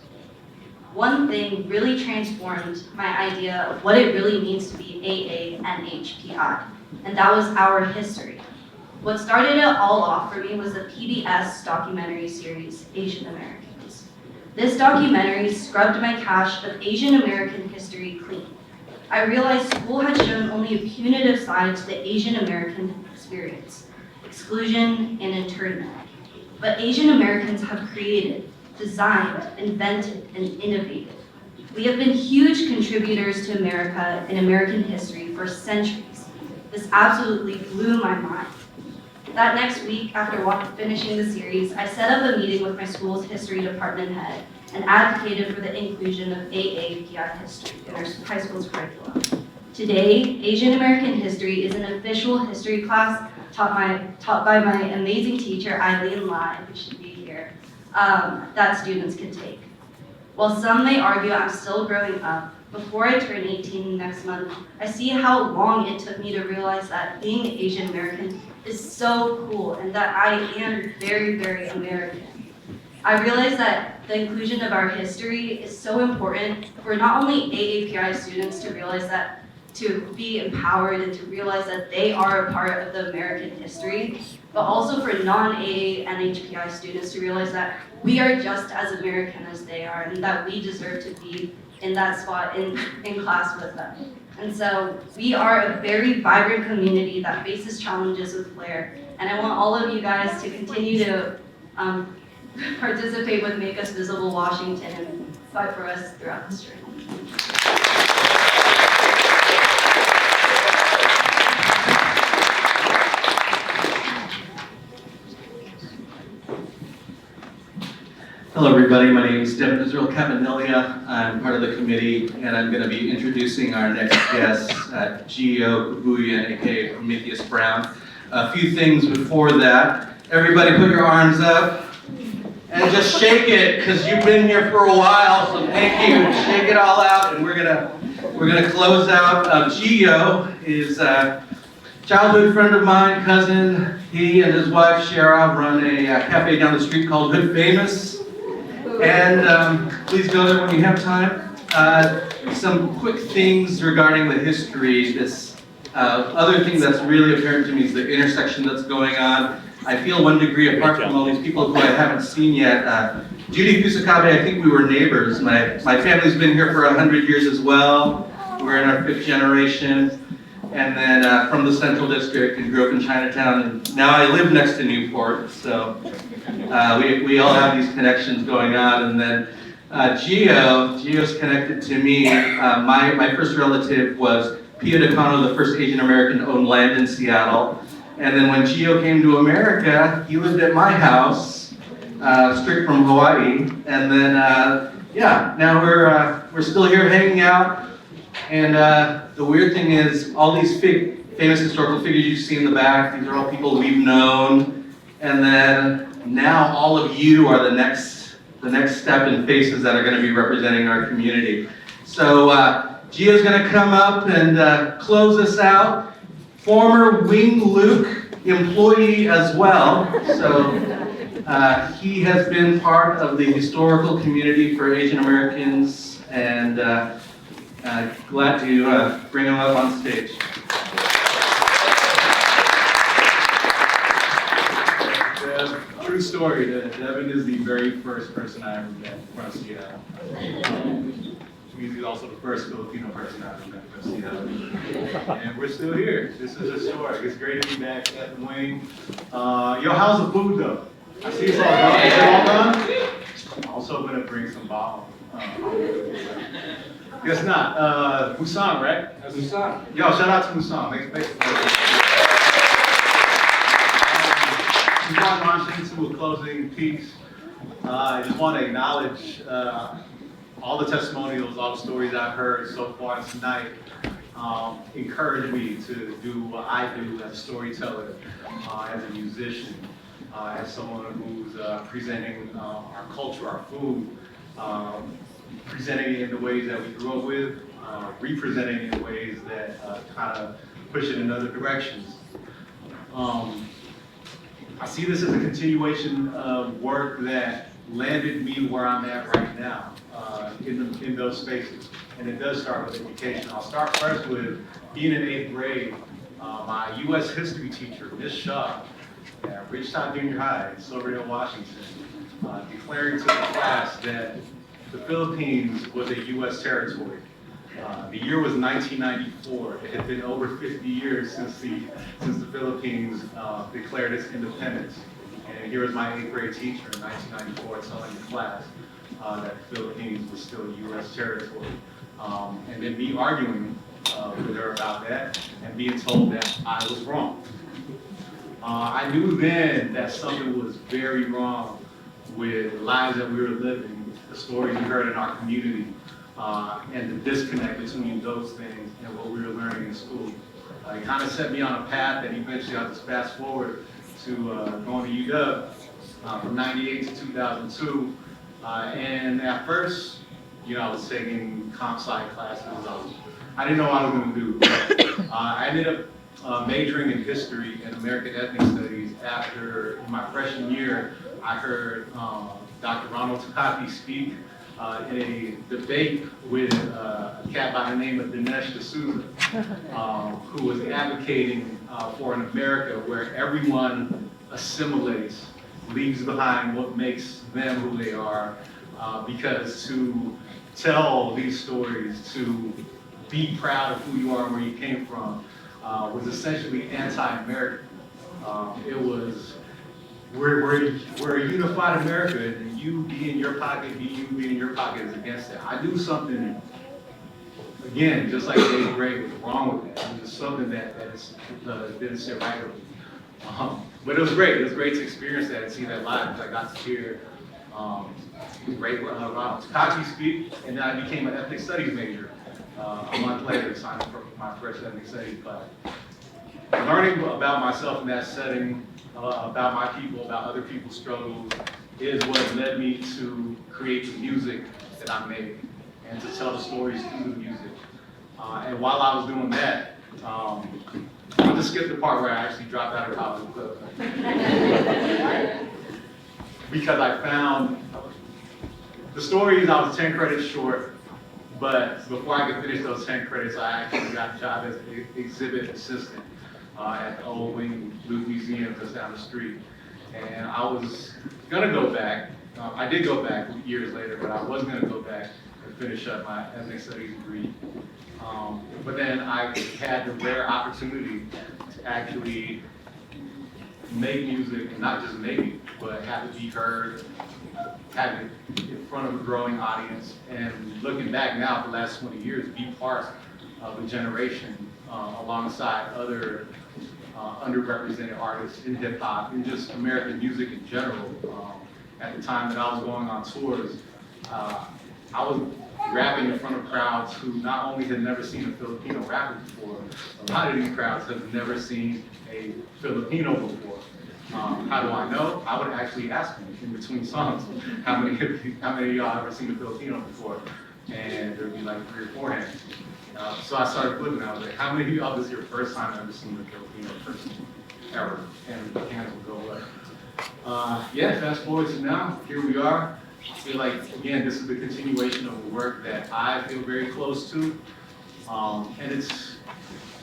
One thing really transformed my idea of what it really means to be AA and HPI, and that was our history. What started it all off for me was the PBS documentary series, Asian Americans. This documentary scrubbed my cache of Asian American history clean. I realized school had shown only a punitive side to the Asian American experience, exclusion and internment. But Asian Americans have created, designed, invented, and innovated. We have been huge contributors to America and American history for centuries. This absolutely blew my mind. That next week, after finishing the series, I set up a meeting with my school's history department head and advocated for the inclusion of AAPI history in our high school's curriculum. Today, Asian American history is an official history class taught by my amazing teacher, Eileen Lai, who should be here, that students can take. While some may argue I'm still growing up, before I turn 18 next month, I see how long it took me to realize that being Asian American is so cool and that I am very, very American. I realize that the inclusion of our history is so important for not only AAPI students to realize that, to be empowered and to realize that they are a part of the American history, but also for non-AA and HPI students to realize that we are just as American as they are and that we deserve to be in that spot in class with them. And so we are a very vibrant community that faces challenges with flair. And I want all of you guys to continue to participate with Make Us Visible Washington and fight for us throughout this journey. Hello everybody, my name is Devin Israel Campanilla. I'm part of the committee and I'm going to be introducing our next guest, Gio Kabuya, aka Prometheus Brown. A few things before that. Everybody put your arms up and just shake it because you've been here for a while, so thank you. Shake it all out and we're gonna close out. Gio is a childhood friend of mine, cousin. He and his wife Shara run a cafe down the street called Hood Famous. And please go there when you have time. Some quick things regarding the history. This other thing that's really apparent to me is the intersection that's going on. I feel 1 degree apart from all these people who I haven't seen yet. Judy Kusakabe, I think we were neighbors. My family's been here for 100 years as well. We're in our 5th generation. And then from the Central District and grew up in Chinatown. And now I live next to Newport. So we all have these connections going on. And then Gio's connected to me. My first relative was Pio DeCano, the first Asian American to own land in Seattle. And then when Gio came to America, he lived at my house, straight from Hawaii. And then yeah, now we're still here hanging out, and the weird thing is all these famous historical figures you see in the back, these are all people we've known, and then now all of you are the next step in faces that are going to be representing our community. So Gio's going to come up and close us out. Former Wing Luke employee as well, so he has been part of the historical community for Asian Americans, and glad to bring him up on stage. True story, Devin is the very first person I ever met from Seattle. Which means he's also the first Filipino person I ever met from Seattle. And we're still here. This is historic. It's great to be back at the wing. Yo, how's the food though? I see it's all done. Is it all done? I'm also gonna bring some bottle. Guess not. Busan, right? That's Busan. Yo, shout out to Busan. Make Before I launch into a closing piece, I just want to acknowledge all the testimonials, all the stories I've heard so far tonight. Encourage me to do what I do as a storyteller, as a musician, as someone who's presenting our culture, our food, presenting it in the ways that we grew up with, representing it in ways that kind of push it in other directions. I see this as a continuation of work that landed me where I'm at right now, in those spaces. And it does start with education. I'll start first with being in 8th grade. My U.S. history teacher, Ms. Shaw, at Ridgetown Junior High in Silverdale, Washington, declaring to the class that the Philippines was a U.S. territory. The year was 1994. It had been over 50 years since the Philippines declared its independence. And here was my 8th grade teacher in 1994 telling the class that the Philippines was still a U.S. territory. And then me arguing with her about that and being told that I was wrong. I knew then that something was very wrong with the lives that we were living, the stories we heard in our community, and the disconnect between those things and what we were learning in school. It kind of set me on a path that eventually I'll just fast forward to going to UW from 98 to 2002. And at first, I was taking comp sci classes. I didn't know what I was going to do. I ended up majoring in history and American ethnic studies after in my freshman year. I heard Dr. Ronald Takaki speak in a debate with a cat by the name of Dinesh D'Souza, who was advocating for an America where everyone assimilates, leaves behind what makes them who they are, because to tell these stories, to be proud of who you are and where you came from, was essentially anti-American. It was, we're a unified America, and you be in your pocket, you be in your pocket is against that. I knew something, again, just like in 8th grade, was wrong with that. It was something that didn't sit right with me. But it was great. It was great to experience that and see that live, because I got to hear great Ronald Takaki speak, and then I became an ethnic studies major a month later, signed up for my first ethnic studies class. Learning about myself in that setting, about my people, about other people's struggles, is what led me to create the music that I make and to tell the stories through the music. And while I was doing that, I'll just skip the part where I actually dropped out of college because I found the stories. I was 10 credits short, but before I could finish those 10 credits, I actually got a job as an exhibit assistant at the old Wing Luke Museum just down the street. And I was gonna go back. I did go back years later, but I was gonna go back and finish up my ethnic studies degree. But then I had the rare opportunity to actually make music, and not just make it, but have it be heard, have it in front of a growing audience, and looking back now, the last 20 years, be part of a generation alongside other underrepresented artists in hip hop, and just American music in general. At the time that I was going on tours, I was rapping in front of crowds who not only had never seen a Filipino rapper before, a lot of these crowds have never seen a Filipino before. How do I know? I would actually ask them in between songs, how many of y'all ever seen a Filipino before? And there'd be like 3 or 4 hands. So I started flipping. I was like, how many of y'all this is your first time ever seeing a Filipino person ever? And the hands would go up. Yeah, fast forward to now, here we are. I feel like, again, this is the continuation of the work that I feel very close to. And it's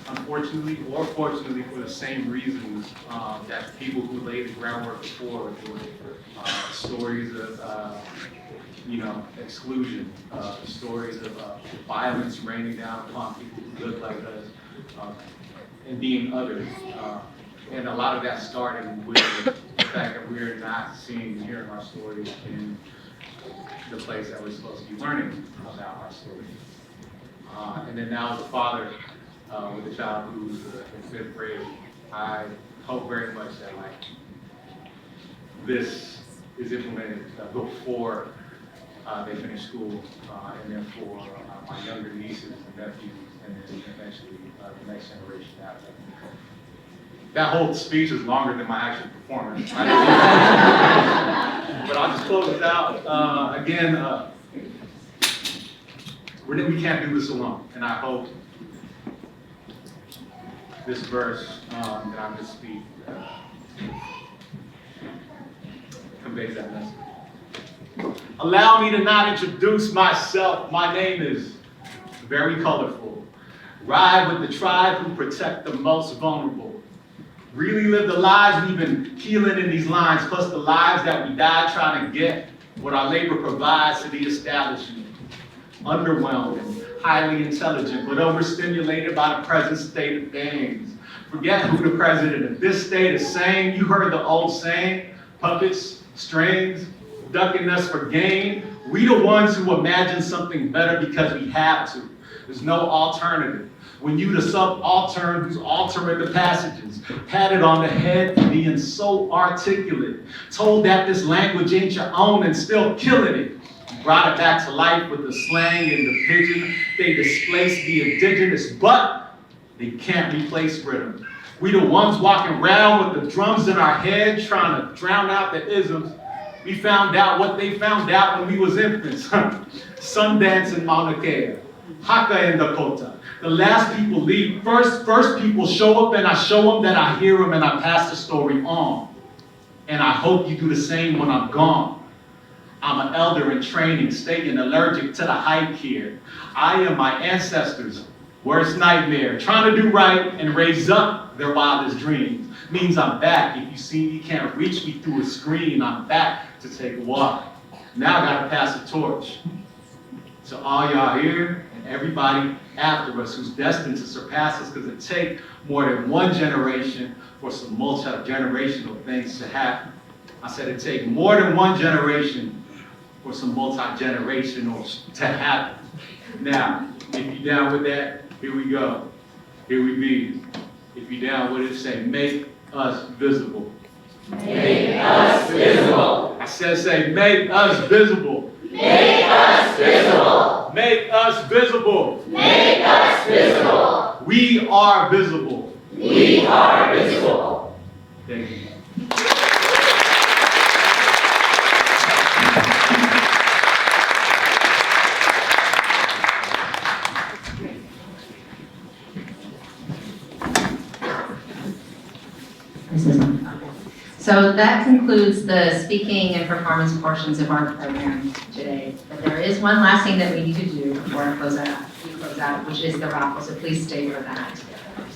unfortunately or fortunately for the same reasons that people who laid the groundwork before were doing. Stories of, exclusion, stories of violence raining down upon people who look like us, and being others. And a lot of that starting with the fact that we're not seeing and hearing our stories in the place that we're supposed to be learning about our stories. And then now as a father with a child who's in 5th grade, I hope very much that this is implemented before they finish school, and then for my younger nieces and nephews, and then eventually the next generation after. That whole speech is longer than my actual performance. But I'll just close this out. Again, we can't do this alone, and I hope this verse that I'm going to speak conveys that message. Allow me to not introduce myself. My name is very colorful. Ride with the tribe who protect the most vulnerable. Really live the lives we've been healing in these lines, plus the lives that we died trying to get what our labor provides to the establishment. Underwhelmed and highly intelligent, but overstimulated by the present state of things. Forget who the president of this state is saying. You heard the old saying, puppets, strings, ducking us for gain. We the ones who imagine something better because we have to. There's no alternative. When you the subaltern who's altering the passages, patted on the head for being so articulate, told that this language ain't your own and still killing it. You brought it back to life with the slang and the pidgin. They displaced the indigenous, but they can't replace rhythm. We the ones walking around with the drums in our head trying to drown out the isms. We found out what they found out when we was infants. Sundance in Mauna Kea, Haka in Dakota. The last people leave. First people show up and I show them that I hear them and I pass the story on. And I hope you do the same when I'm gone. I'm an elder in training, staying allergic to the hype here. I am my ancestors' worst nightmare, trying to do right and raise up their wildest dreams. Means I'm back. If you see me, can't reach me through a screen, I'm back to take a walk. Now I gotta pass the torch to all y'all here and everybody after us who's destined to surpass us, because it takes more than one generation for some multi-generational things to happen. I said it takes more than one generation for some multi-generational to happen. Now, if you're down with that, here we go. Here we be. If you're down with it, say, make us visible. Make us visible. I said, say, make us visible. Make us visible. Make us visible. Make us visible. We are visible. We are visible. Thank you. So that concludes the speaking and performance portions of our program today. But there is one last thing that we need to do before we close out, which is the raffle, so please stay for that.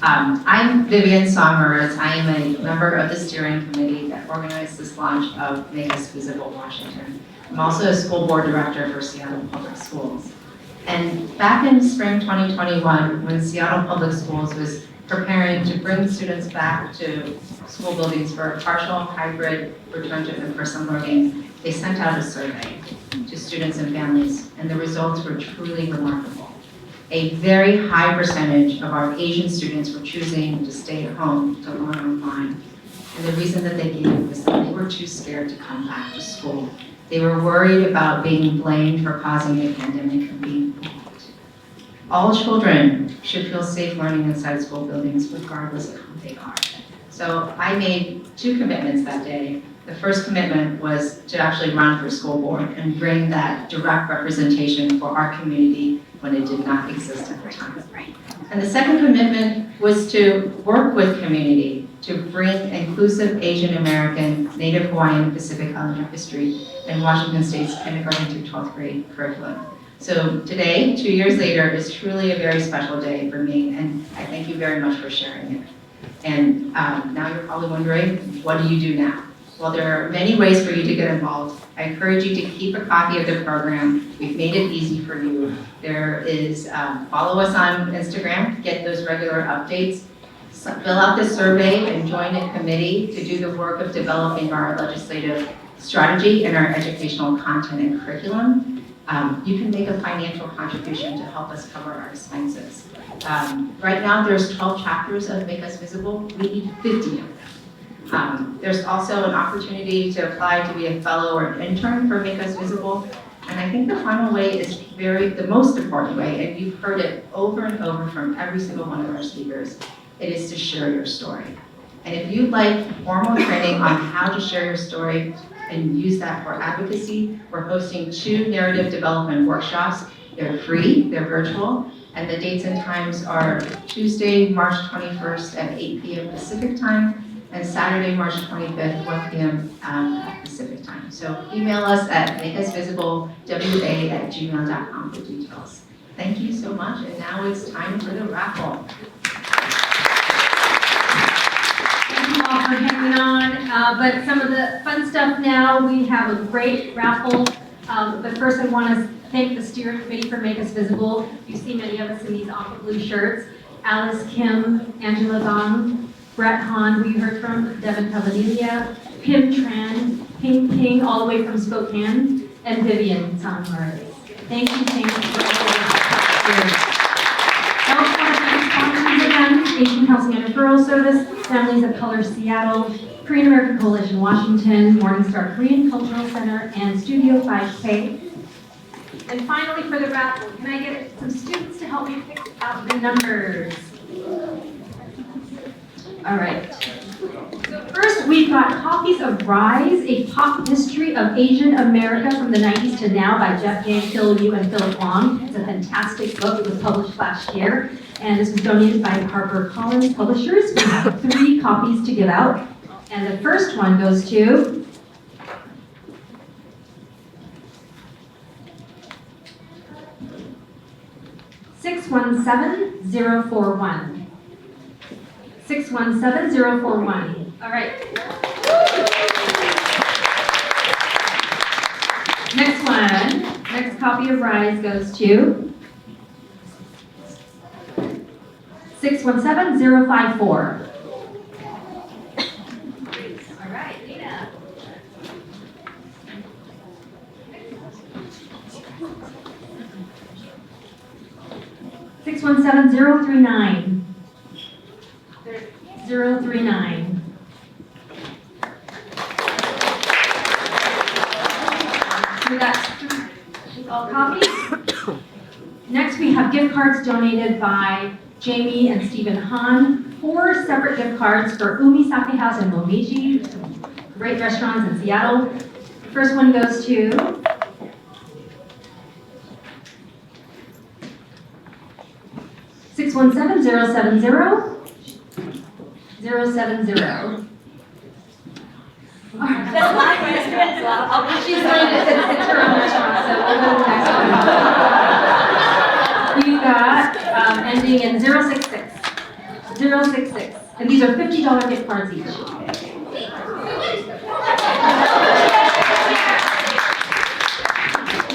I'm Vivian Somers. I am a member of the steering committee that organized this launch of Make Us Visible Washington. I'm also a school board director for Seattle Public Schools. And back in spring 2021, when Seattle Public Schools was preparing to bring students back to school buildings for a partial hybrid return to in-person learning, they sent out a survey to students and families, and the results were truly remarkable. A very high percentage of our Asian students were choosing to stay at home to learn online. And the reason that they gave was that they were too scared to come back to school. They were worried about being blamed for causing a pandemic and being bullied. All children should feel safe learning inside school buildings regardless of who they are. So I made 2 commitments that day. The first commitment was to actually run for school board and bring that direct representation for our community when it did not exist at the time. And the second commitment was to work with community to bring inclusive Asian American, Native Hawaiian, and Pacific Islander history in Washington State's kindergarten through 12th grade curriculum. So today, 2 years later, is truly a very special day for me, and I thank you very much for sharing it. And now you're probably wondering, what do you do now? Well, there are many ways for you to get involved. I encourage you to keep a copy of the program. We've made it easy for you. There is, follow us on Instagram, get those regular updates. Fill out the survey and join a committee to do the work of developing our legislative strategy and our educational content and curriculum. You can make a financial contribution to help us cover our expenses. Right now, there's 12 chapters of Make Us Visible. We need 50 of them. There's also an opportunity to apply to be a fellow or an intern for Make Us Visible. And I think the final way is the most important way, and you've heard it over and over from every single one of our speakers. It is to share your story. And if you'd like formal training on how to share your story and use that for advocacy, we're hosting 2 narrative development workshops. They're free, they're virtual, and the dates and times are Tuesday, March 21st at 8 p.m. Pacific time, and Saturday, March 25th, 1 p.m. Pacific time. So email us at makeusvisiblewa@gmail.com for details. Thank you so much, and now it's time for the raffle. Thank you all for hanging on, but some of the fun stuff now, we have a great raffle. But first I want to thank the steering committee for Make Us Visible. You see many of us in these aqua blue shirts. Alice Kim, Angela Gong, Brett Hahn, who you heard from, Devin Pavanilia, Pim Tran, Ping Ping, all the way from Spokane, and Vivian Sanmar. Thank you, Ping, for all of that. I also want to thank sponsors again, Asian Counseling and Referral Service, Families of Color Seattle, Korean American Coalition Washington, Morningstar Korean Cultural Center, and Studio 5K. And finally, for the raffle, can I get some students to help me pick out the numbers? All right. So first, we've got copies of Rise, A Pop History of Asian America from the 90s to Now by Jeff Yang, Phil Yu, and Philip Wong. It's a fantastic book. It was published last year, and this was donated by HarperCollins Publishers. We have 3 copies to give out, and the first one goes to $617-041. 617-041. All right. Next one. Next copy of Rise goes to 617-054. All right, Nina. 617-039. 039. So that's all copies. Next, we have gift cards donated by Jamie and Stephen Hahn. 4 separate gift cards for Umi Sake House and Momiji, great restaurants in Seattle. The first one goes to $617-070. 070. That's my restaurant, so She's going to, it's her own restaurant, so we'll go to the next one. You got ending in 066. 066. And these are $50 gift cards each.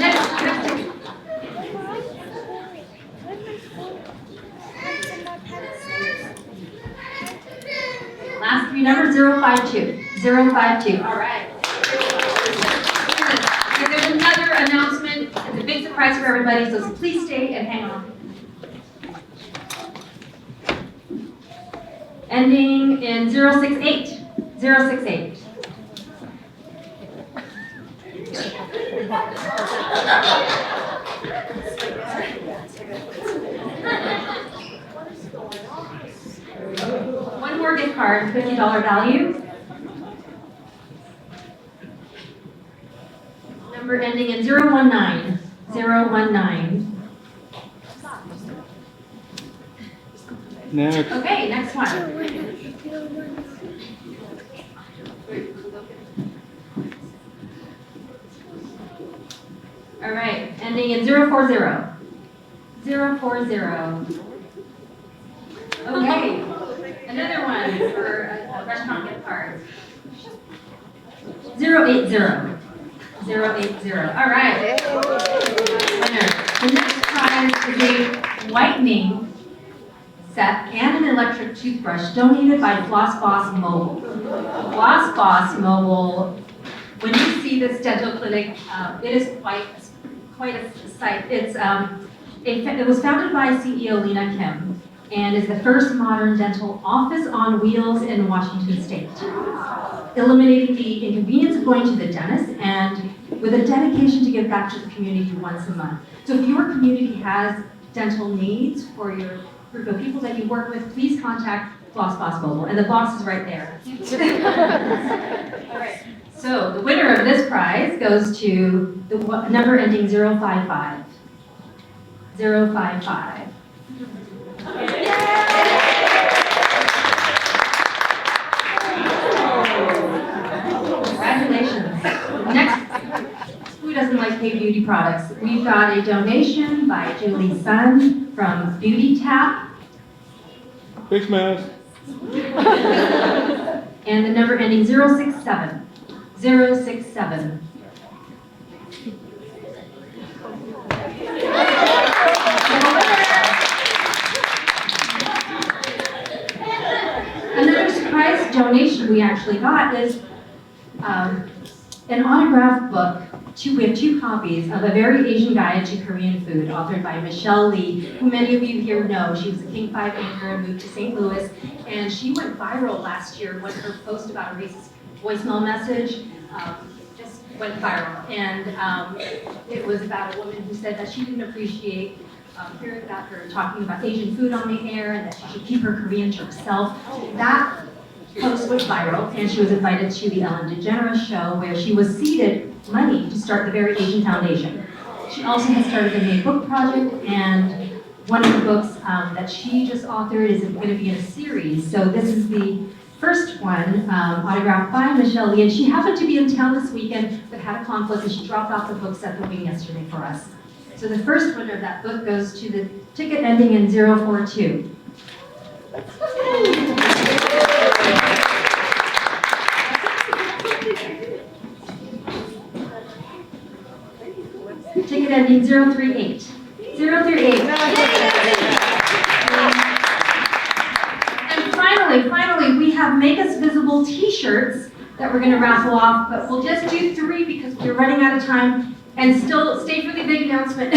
Next. Last 3 numbers, 052. 052. All right. And there's another announcement. It's a big surprise for everybody, so please stay and hang on. Ending in 068. 068. card, $50 value. Number ending in 019. 019. Next. Okay, next one. All right, ending in 040. 040. Okay, another one for a restaurant gift card. 080. 080. All right. Winner. The next prize is a whitening set and an electric toothbrush donated by Floss Boss Mobile. Floss Boss Mobile, when you see this dental clinic, it is quite a sight. It was founded by CEO Lena Kim and is the first modern dental office on wheels in Washington State, eliminating the inconvenience of going to the dentist and with a dedication to give back to the community once a month. So if your community has dental needs for your group of people that you work with, please contact Floss Boss Mobile, and the boss is right there. All right. So the winner of this prize goes to the number ending 055. 055. Congratulations. Next, who doesn't like paid beauty products? We've got a donation by Julie's son from Beauty Tap. Face mask. And the number ending 067. 067. Another surprise donation we actually got is an autographed book. We have 2 copies of A Very Asian Guide to Korean Food, authored by Michelle Lee, who many of you here know. She was a King 5 anchor and moved to St. Louis, and she went viral last year when her post about a racist voicemail message just went viral. And it was about a woman who said that she didn't appreciate hearing about her talking about Asian food on the air and that she should keep her Korean to herself. That post went viral, and she was invited to the Ellen DeGeneres show, where she was seeded money to start the Very Asian Foundation. She also has started the May Book Project, and one of the books that she just authored is going to be in a series. So this is the first one, autographed by Michelle Lee, and she happened to be in town this weekend but had a conflict, and she dropped off the books at the wing yesterday for us. So the first winner of that book goes to the ticket ending in 042. Ticket ending 038. 038. And finally, we have Make Us Visible t-shirts that we're going to raffle off, but we'll just do 3 because we're running out of time, and still stay for the big announcement.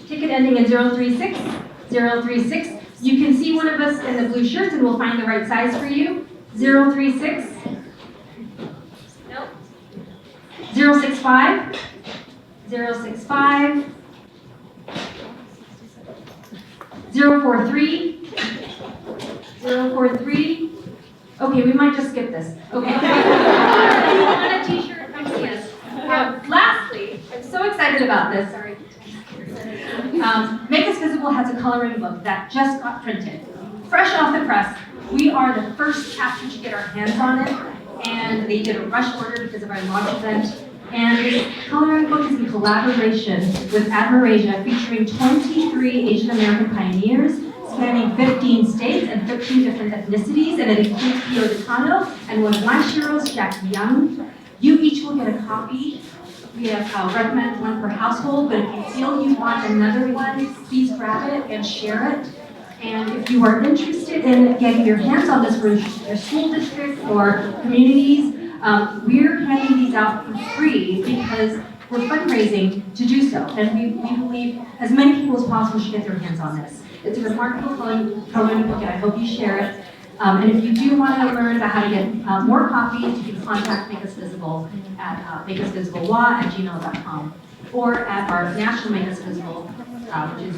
Ticket ending in 036. 036. You can see one of us in the blue shirts and we'll find the right size for you. 036. Nope. 065. 065. 043. 043. Okay, we might just skip this. Okay. If you want a t-shirt, come see us. Lastly, I'm so excited about this. Sorry. Make Us Visible has a coloring book that just got printed. Fresh off the press, we are the first chapter to get our hands on it, and they did a rush order because of our launch event. And this coloring book is in collaboration with Admirasia, featuring 23 Asian American pioneers spanning 15 states and 13 different ethnicities, and it includes Pio DeCano and one of my heroes, Jackie Young. You each will get a copy. We have recommended one per household, but if you feel you want another one, please grab it and share it. And if you are interested in getting your hands on this for your school district or communities, we're handing these out for free because we're fundraising to do so. And we believe as many people as possible should get their hands on this. It's a remarkable coloring book, and I hope you share it. And if you do want to learn about how to get more copies, you can contact Make Us Visible at makeusvisiblewa@gmail.com or at our national Make Us Visible, which is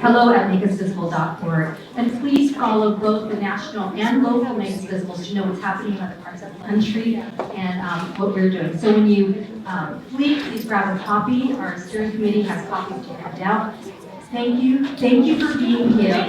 hello@makeusvisible.org. And please follow both the national and local Make Us Visibles to know what's happening in other parts of the country and what we're doing. So when you leave, please grab a copy. Our steering committee has copies to hand out. Thank you for being here.